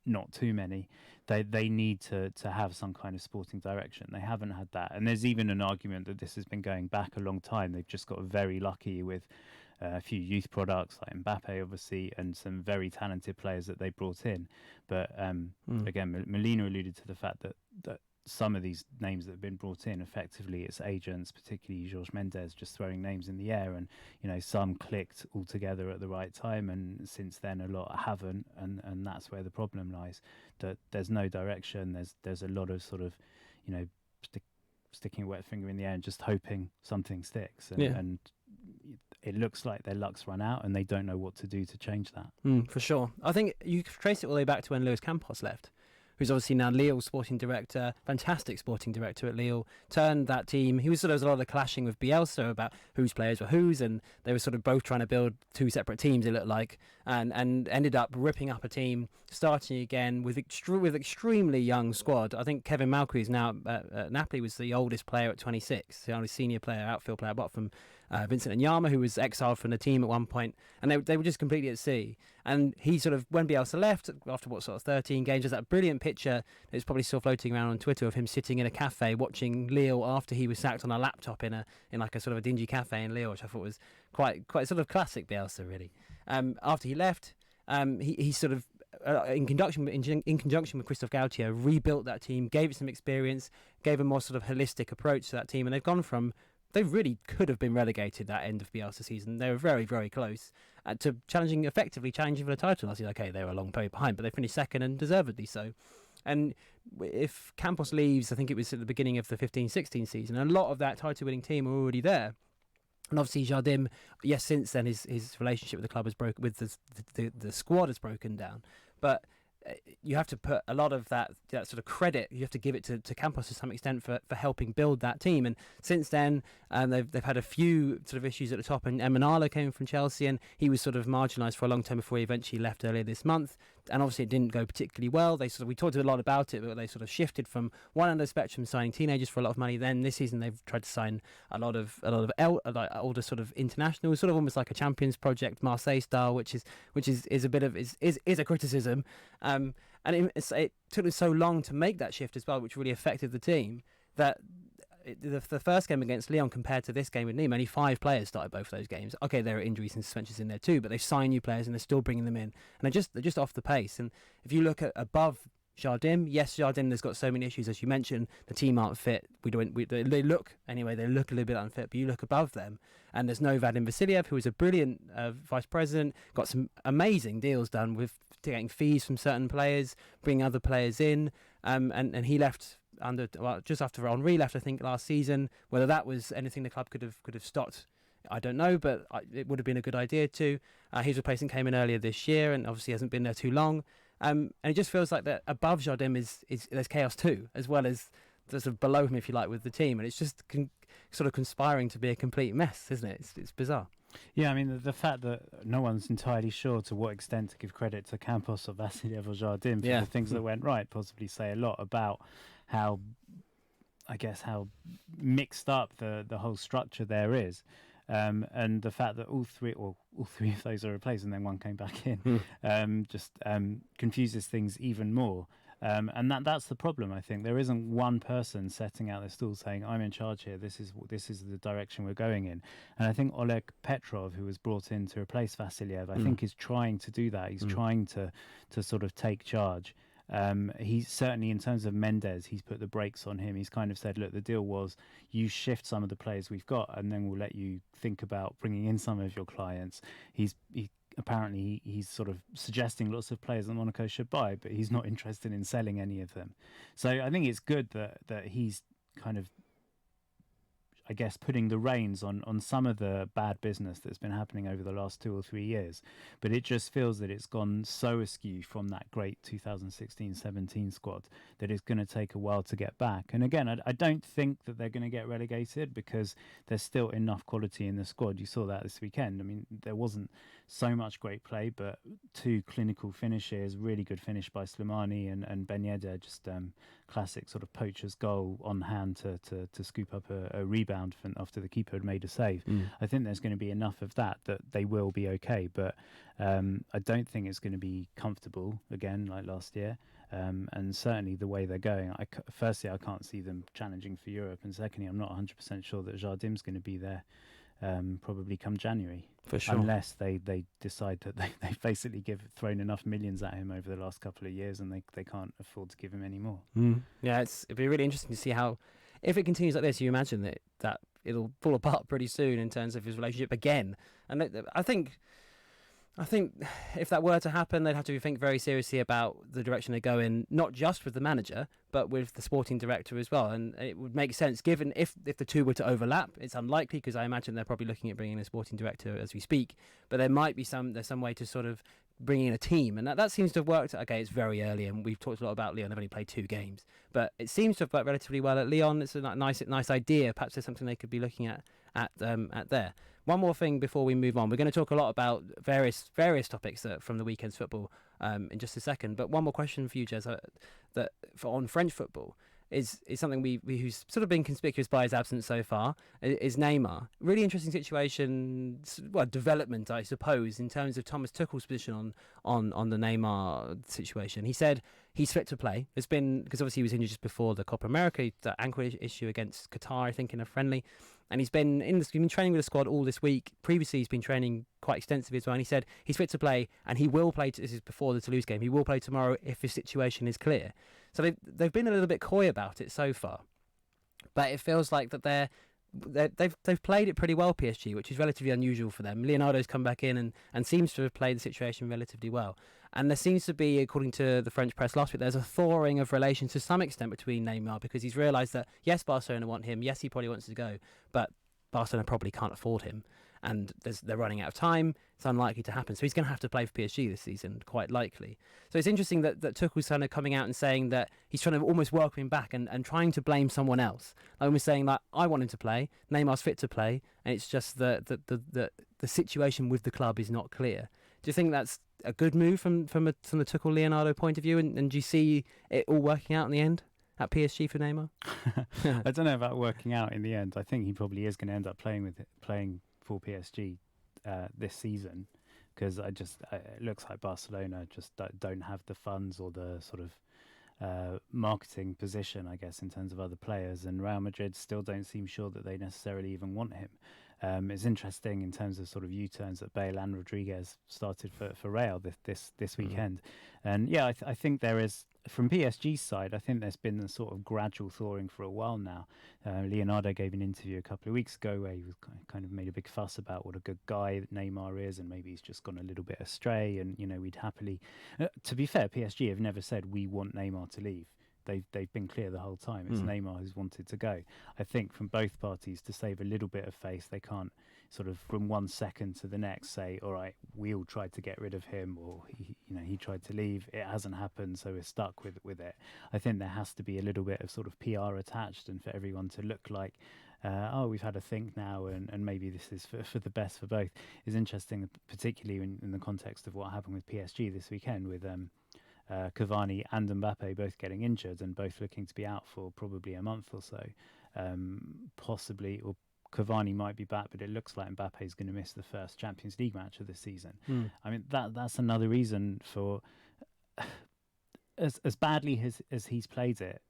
not too many. They need to have some kind of sporting direction. They haven't had that, and there's even an argument that this has been going back a long time. They've just got very lucky with a few youth products like Mbappe, obviously, and some very talented players that they brought in. But again, Melina alluded to the fact that some of these names that have been brought in, effectively it's agents, particularly Jorge Mendes, just throwing names in the air, and some clicked all together at the right time, and since then a lot haven't, and that's where the problem lies. That there's no direction. There's a lot of sort of sticking a wet finger in the air and just hoping something sticks, and it looks like their luck's run out and they don't know what to do to change that. For sure. I think you trace it all the way back to when Luis Campos left, who's obviously now Lille's sporting director, fantastic sporting director at Lille, turned that team. There was a lot of clashing with Bielsa about whose players were whose, and they were sort of both trying to build two separate teams, it looked like, and ended up ripping up a team, starting again with extremely young squad. I think Kevin Malcuit is now at Napoli, was the oldest player at 26, the only senior player, outfield player, apart from Vincent Anyama, who was exiled from the team at one point, and they were just completely at sea. And he sort of, when Bielsa left, after 13 games, there's that brilliant picture that is probably still floating around on Twitter of him sitting in a cafe watching Lille after he was sacked on a laptop in like a sort of a dingy cafe in Lille, which I thought was quite sort of classic Bielsa, really. After he left, he sort of, in conjunction with Christophe Galtier, rebuilt that team, gave it some experience, gave a more sort of holistic approach to that team, and they've gone from, they really could have been relegated that end of Bielsa season. They were very, very close to effectively challenging for the title. I see, okay, they were a long way behind, but they finished second and deservedly so. And if Campos leaves, I think it was at the beginning of the 15-16 season, a lot of that title-winning team were already there. And obviously Jardim, yes, since then his relationship with the club has broken, with the squad has broken down. But you have to put a lot of that sort of credit, you have to give it to Campos to some extent for helping build that team. And since then, they've had a few sort of issues at the top, and Emanalo came from Chelsea, and he was sort of marginalised for a long time before he eventually left earlier this month. And obviously it didn't go particularly well. We talked a lot about it, but they sort of shifted from one end of the spectrum, signing teenagers for a lot of money. Then this season they've tried to sign a lot of older sort of internationals, sort of almost like a Champions project, Marseille style, which is a bit of is a criticism. And it took them so long to make that shift as well, which really affected the team, that the first game against Lyon compared to this game with Nîmes, only 5 players started both of those games. Okay, there are injuries and suspensions in there too, but they've signed new players and they're still bringing them in. And they're just off the pace. And if you look at above Jardim, yes, Jardim has got so many issues, as you mentioned. The team aren't fit. They look a little bit unfit, but you look above them, and there's no Vadim Vasiliev, who is a brilliant vice president, got some amazing deals done with getting fees from certain players, bringing other players in, and he left just after Henri left, I think, last season. Whether that was anything the club could have stopped, I don't know, but it would have been a good idea to. His replacement came in earlier this year, and obviously hasn't been there too long. And it just feels like that above Jardim is there's chaos too, as well as there's sort of below him, if you like, with the team, and it's just sort of conspiring to be a complete mess, isn't it? It's bizarre. Yeah, I mean, the fact that no one's entirely sure to what extent to give credit to Campos or Vasiliev or Jardim for the things that went right possibly say a lot about how mixed up the whole structure there is. And the fact that all three of those are replaced and then one came back in just confuses things even more. And that's the problem, I think. There isn't one person setting out their stall saying, I'm in charge here, this is the direction we're going in. And I think Oleg Petrov, who was brought in to replace Vasiliev, I think is trying to do that. He's trying to sort of take charge. He's certainly, in terms of Mendes, he's put the brakes on him. He's kind of said, look, the deal was you shift some of the players we've got and then we'll let you think about bringing in some of your clients. Apparently he's sort of suggesting lots of players that Monaco should buy, but he's not interested in selling any of them. So I think it's good that he's kind of, I guess, putting the reins on some of the bad business that's been happening over the last 2 or 3 years. But it just feels that it's gone so askew from that great 2016-17 squad that it's going to take a while to get back. And again, I don't think that they're going to get relegated because there's still enough quality in the squad. You saw that this weekend. I mean, there wasn't so much great play, but 2 clinical finishes, really good finish by Slimani and Ben Yedder, just classic sort of poacher's goal on hand to scoop up a rebound after the keeper had made a save. I think there's going to be enough of that they will be okay, but I don't think it's going to be comfortable again like last year. And certainly the way they're going, firstly, I can't see them challenging for Europe, and secondly, I'm not 100% sure that Jardim's going to be there probably come January. For sure. Unless they decide that they've basically thrown enough millions at him over the last couple of years and they can't afford to give him any more. Yeah, it'd be really interesting to see how, if it continues like this, you imagine that it'll fall apart pretty soon in terms of his relationship again. And I think if that were to happen, they'd have to think very seriously about the direction they go in, not just with the manager, but with the sporting director as well. And it would make sense, given if the two were to overlap. It's unlikely because I imagine they're probably looking at bringing in a sporting director as we speak. But there might be some way to sort of bring in a team, and that seems to have worked. Okay, it's very early, and we've talked a lot about Lyon. They've only played 2 games, but it seems to have worked relatively well at Lyon. It's a nice idea. Perhaps there's something they could be looking at there. One more thing before we move on. We're going to talk a lot about various topics from the weekend's football in just a second. But one more question for you, Jez, on French football is something who's sort of been conspicuous by his absence so far, is Neymar. Really interesting situation, development, I suppose, in terms of Thomas Tuchel's position on the Neymar situation. He said he's fit to play. It's been, because obviously he was injured just before the Copa America, that ankle issue against Qatar, I think, in a friendly. And he's been training with the squad all this week. Previously, he's been training quite extensively as well. And he said he's fit to play, and he will play. This is before the Toulouse game. He will play tomorrow if his situation is clear. So they've been a little bit coy about it so far, but it feels like that they've played it pretty well, PSG, which is relatively unusual for them. Leonardo's come back in and seems to have played the situation relatively well. And there seems to be, according to the French press last week, there's a thawing of relations to some extent between Neymar, because he's realised that, yes, Barcelona want him, yes, he probably wants to go, but Barcelona probably can't afford him. And they're running out of time. It's unlikely to happen. So he's going to have to play for PSG this season, quite likely. So it's interesting that Tuchel's kind of coming out and saying that he's trying to almost welcome him back and trying to blame someone else. Like almost saying, like, I want him to play, Neymar's fit to play, and it's just the situation with the club is not clear. Do you think that's a good move from the Tuchel-Leonardo point of view? And do you see it all working out in the end at PSG for Neymar? I don't know about working out in the end. I think he probably is going to end up playing for PSG this season. because it looks like Barcelona just don't have the funds or the sort of marketing position, I guess, in terms of other players, and Real Madrid still don't seem sure that they necessarily even want him. It's interesting in terms of sort of U-turns that Bale and Rodriguez started for Real this weekend, and yeah, I think there is, from PSG's side, I think there's been a sort of gradual thawing for a while now. Leonardo gave an interview a couple of weeks ago where he was kind of made a big fuss about what a good guy that Neymar is, and maybe he's just gone a little bit astray. And we'd happily, to be fair, PSG have never said we want Neymar to leave. They've been clear the whole time. It's Neymar who's wanted to go. I think from both parties, to save a little bit of face, they can't sort of from 1 second to the next say, all right, we all tried to get rid of him, or he tried to leave. It hasn't happened, so we're stuck with it. I think there has to be a little bit of sort of PR attached, and for everyone to look like, we've had a think now, and maybe this is for the best for both. Is interesting, particularly in the context of what happened with PSG this weekend with Cavani and Mbappe both getting injured and both looking to be out for probably a month or so, possibly, or Cavani might be back, but it looks like Mbappe is going to miss the first Champions League match of the season. I mean, that's another reason for, as badly as he's played it,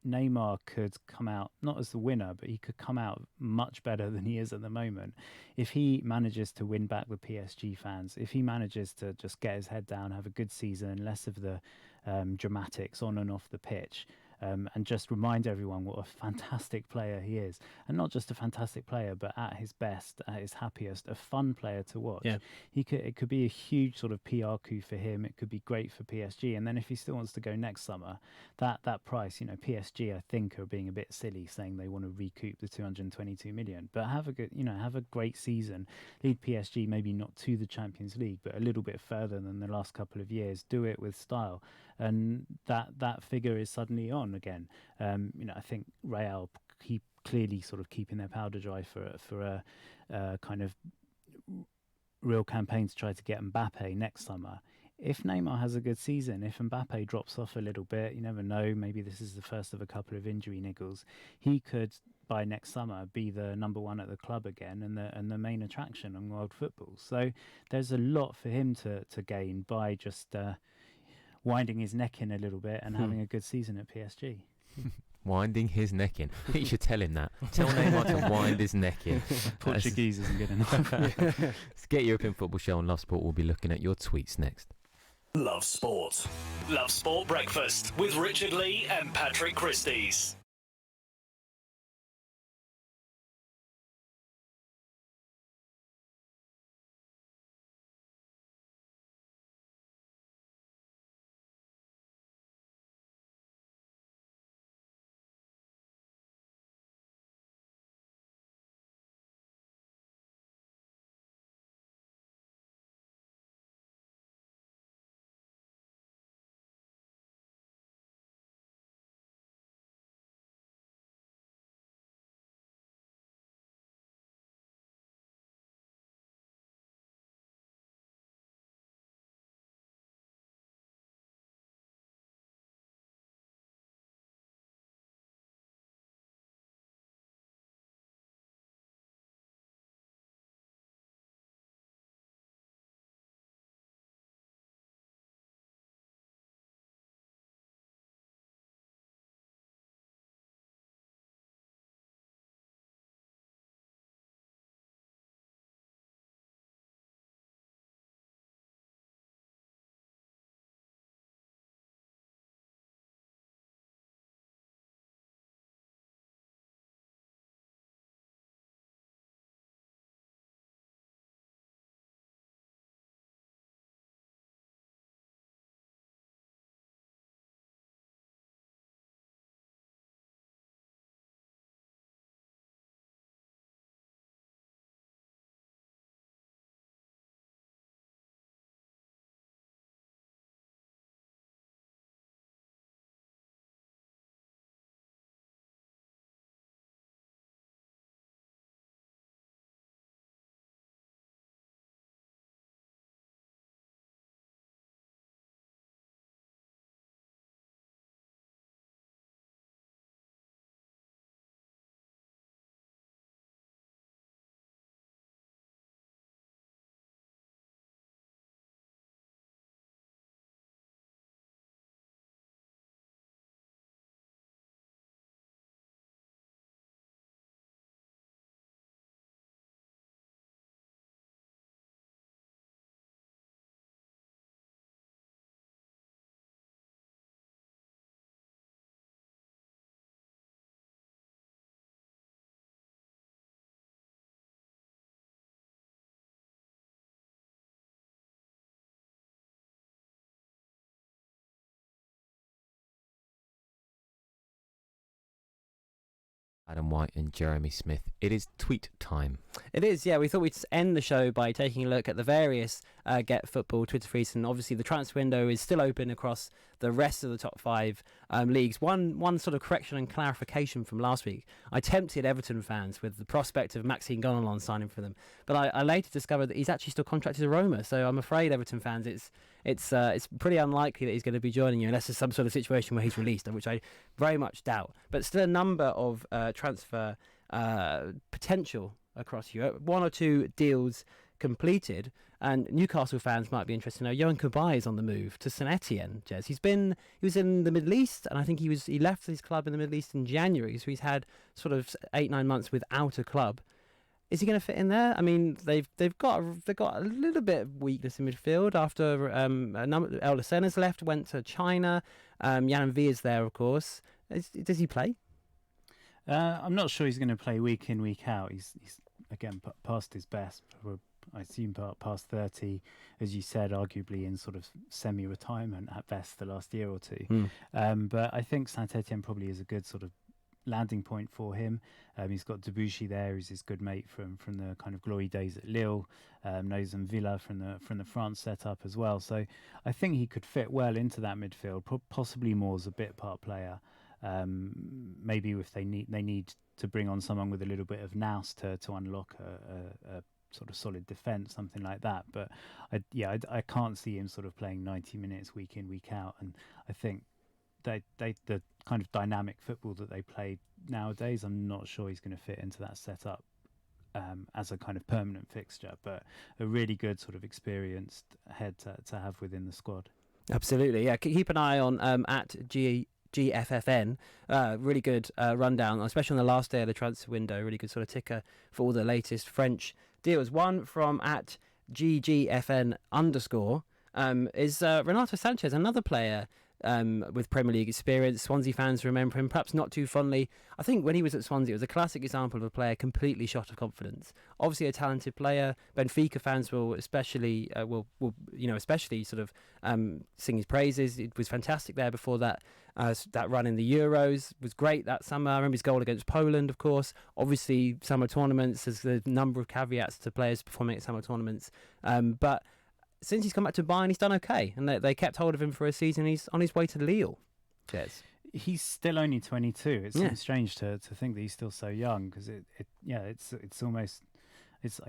Neymar could come out not as the winner, but he could come out much better than he is at the moment if he manages to win back the PSG fans, if he manages to just get his head down, have a good season, less of the dramatics on and off the pitch, and just remind everyone what a fantastic player he is. And not just a fantastic player, but at his best, at his happiest, a fun player to watch. Yeah. It could be a huge sort of PR coup for him. It could be great for PSG. And then if he still wants to go next summer, that price, PSG, I think, are being a bit silly saying they want to recoup the 222 million. But have a great season. Lead PSG maybe not to the Champions League, but a little bit further than the last couple of years. Do it with style. And that figure is suddenly on again. I think Real keep clearly sort of keeping their powder dry for a kind of real campaign to try to get Mbappe next summer. If Neymar has a good season, if Mbappe drops off a little bit, you never know, maybe this is the first of a couple of injury niggles, he could by next summer be the number one at the club again and the main attraction on world football. So there's a lot for him to gain by just winding his neck in a little bit and having a good season at PSG. Winding his neck in. I think you should tell him that. Tell Neymar to wind his neck in. Portuguese isn't good enough. Let's get European Football Show on Love Sport. We'll be looking at your tweets next. Love Sport. Love Sport Breakfast with Richard Lee and Patrick Christys. Adam White and Jeremy Smith. It is tweet time. It is, yeah. We thought we'd end the show by taking a look at the various Get Football Twitter feeds, and obviously the transfer window is still open across the rest of the top 5 leagues. One sort of correction and clarification from last week. I tempted Everton fans with the prospect of Maxime Gonalons signing for them, but I later discovered that he's actually still contracted to Roma. So I'm afraid, Everton fans, it's pretty unlikely that he's going to be joining you unless there's some sort of situation where he's released, which I very much doubt. But still a number of transfer potential across Europe. 1 or 2 deals completed, and Newcastle fans might be interested to know Johan Cabaye is on the move to St Etienne. Jez, he was in the Middle East, and I think he left his club in the Middle East in January, so he's had sort of 8-9 months without a club. Is he going to fit in there? I mean, they've got a little bit of weakness in midfield after El Sena's left, went to China. Jan Via's there, of course. Does he play? I'm not sure he's going to play week in, week out. He's again past his best. I assume past 30, as you said, arguably in sort of semi-retirement at best the last year or two. But I think Saint-Etienne probably is a good sort of landing point for him. He's got Debuchy there, who's his good mate from the kind of glory days at Lille. Knows Villa from the France setup as well. So I think he could fit well into that midfield. Possibly more as a bit part player. Maybe if they need to bring on someone with a little bit of nous to unlock a sort of solid defence, something like that. But I can't see him sort of playing 90 minutes week in, week out. And I think the kind of dynamic football that they play nowadays, I'm not sure he's going to fit into that setup as a kind of permanent fixture. But a really good sort of experienced head to have within the squad. Absolutely, yeah. Keep an eye on at GFFN. Really good rundown, especially on the last day of the transfer window. Really good sort of ticker for all the latest French deals. One from at GGFN_ is Renato Sanchez, another player with Premier League experience. Swansea fans remember him perhaps not too fondly. I think when he was at Swansea, it was a classic example of a player completely shot of confidence. Obviously a talented player. Benfica fans will especially especially sort of sing his praises. It was fantastic there before that. That run in the Euros was great that summer. I remember his goal against Poland, of course. Obviously summer tournaments, there's a number of caveats to players performing at summer tournaments, but since he's come back to Bayern, he's done okay, and they kept hold of him for a season. He's on his way to Lille. Cheers. He's still only 22. It seems strange to think that he's still so young, because I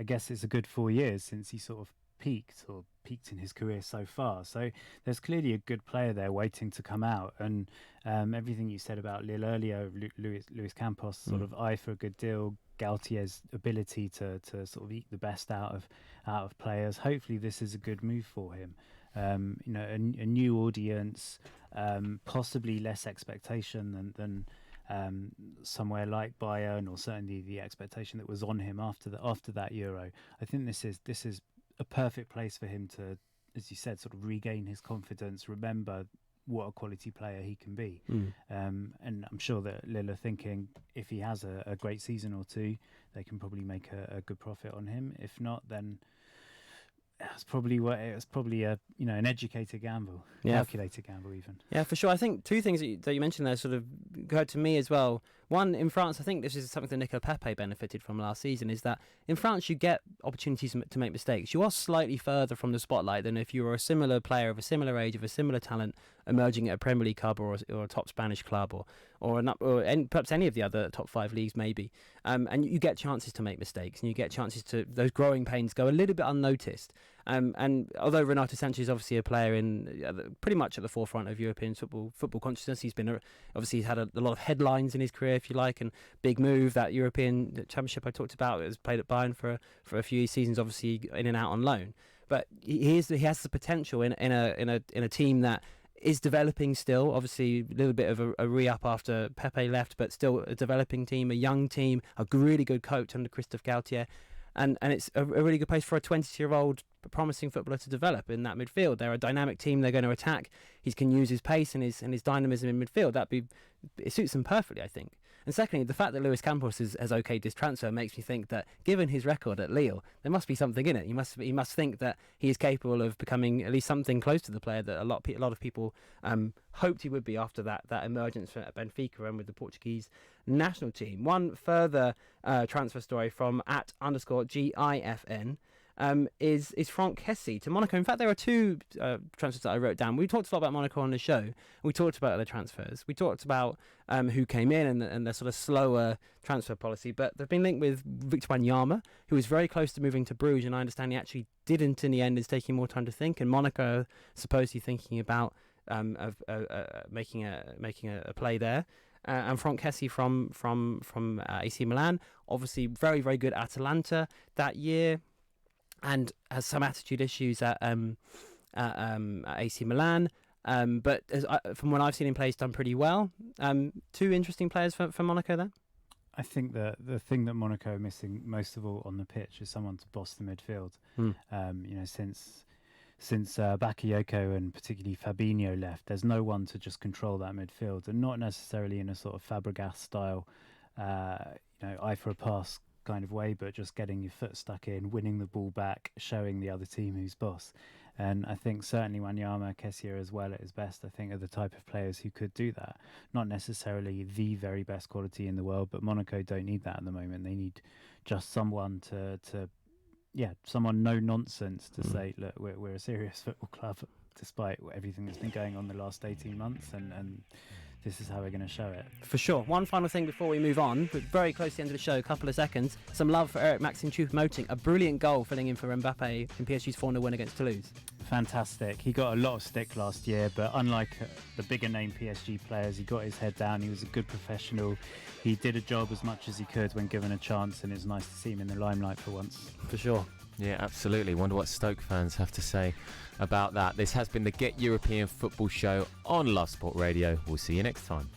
guess it's a good 4 years since he sort of peaked in his career so far. So there's clearly a good player there waiting to come out, and everything you said about Lille earlier, Luis Campos sort of eye for a good deal, Galtier's ability to sort of eat the best out of players. Hopefully this is a good move for him. A new audience, possibly less expectation than somewhere like Bayern, or certainly the expectation that was on him after that Euro. I think this is a perfect place for him to, as you said, sort of regain his confidence, remember what a quality player he can be. And I'm sure that Lille are thinking if he has a great season or two, they can probably make a good profit on him. If not, then it's probably an educated gamble, calculated gamble even. Yeah, for sure. I think two things that you mentioned there sort of occurred to me as well. One, in France, I think this is something that Nicolas Pepe benefited from last season, is that in France you get opportunities to make mistakes. You are slightly further from the spotlight than if you were a similar player of a similar age, of a similar talent, emerging at a Premier League club or a top Spanish club or perhaps any of the other top 5 leagues maybe. And you get chances to make mistakes, and you get chances to, those growing pains go a little bit unnoticed. And although Renato Sanchez is obviously a player in pretty much at the forefront of European football consciousness, he's had a lot of headlines in his career, if you like, and big move. That European Championship I talked about, has played at Bayern for a few seasons, obviously in and out on loan. But he has the potential in a team that is developing still. Obviously, a little bit of a re-up after Pepe left, but still a developing team, a young team, a really good coach under Christophe Galtier. And it's a really good place for a 20-year-old promising footballer to develop in that midfield. They're a dynamic team. They're going to attack. He can use his pace and his dynamism in midfield. It suits them perfectly, I think. And secondly, the fact that Luis Campos has okayed this transfer makes me think that, given his record at Lille, there must be something in it. He must think that he is capable of becoming at least something close to the player that a lot of people hoped he would be after that emergence at Benfica and with the Portuguese national team. One further transfer story from @_GIFN. Is Franck Kessie to Monaco. In fact, there are two transfers that I wrote down. We talked a lot about Monaco on the show. We talked about other transfers. We talked about who came in and the sort of slower transfer policy. But they've been linked with Victor Wanyama, who was very close to moving to Bruges, and I understand he actually didn't in the end. Is taking more time to think. And Monaco supposedly thinking about making a play there. And Franck Kessie from AC Milan, obviously very, very good at Atalanta that year, and has some attitude issues at AC Milan. But from what I've seen him play, he's done pretty well. Two interesting players for Monaco there. I think the thing that Monaco are missing most of all on the pitch is someone to boss the midfield. Since Bakayoko and particularly Fabinho left, there's no one to just control that midfield, and not necessarily in a sort of Fabregas style, eye for a pass kind of way, but just getting your foot stuck in, winning the ball back, showing the other team who's boss. And I think certainly Wanyama, Kessie as well at his best, I think are the type of players who could do that. Not necessarily the very best quality in the world, but Monaco don't need that at the moment. They need just someone someone no nonsense to say, look, we're a serious football club, despite everything that's been going on the last 18 months, and this is how we're going to show it. For sure. One final thing before we move on, but very close to the end of the show, a couple of seconds. Some love for Eric Maxim Choupo-Moting, a brilliant goal filling in for Mbappe in PSG's 4-0 win against Toulouse. Fantastic. He got a lot of stick last year, but unlike the bigger name PSG players, he got his head down. He was a good professional. He did a job as much as he could when given a chance, and it's nice to see him in the limelight for once. For sure. Yeah, absolutely. Wonder what Stoke fans have to say about that. This has been the Get European Football Show on Love Sport Radio. We'll see you next time.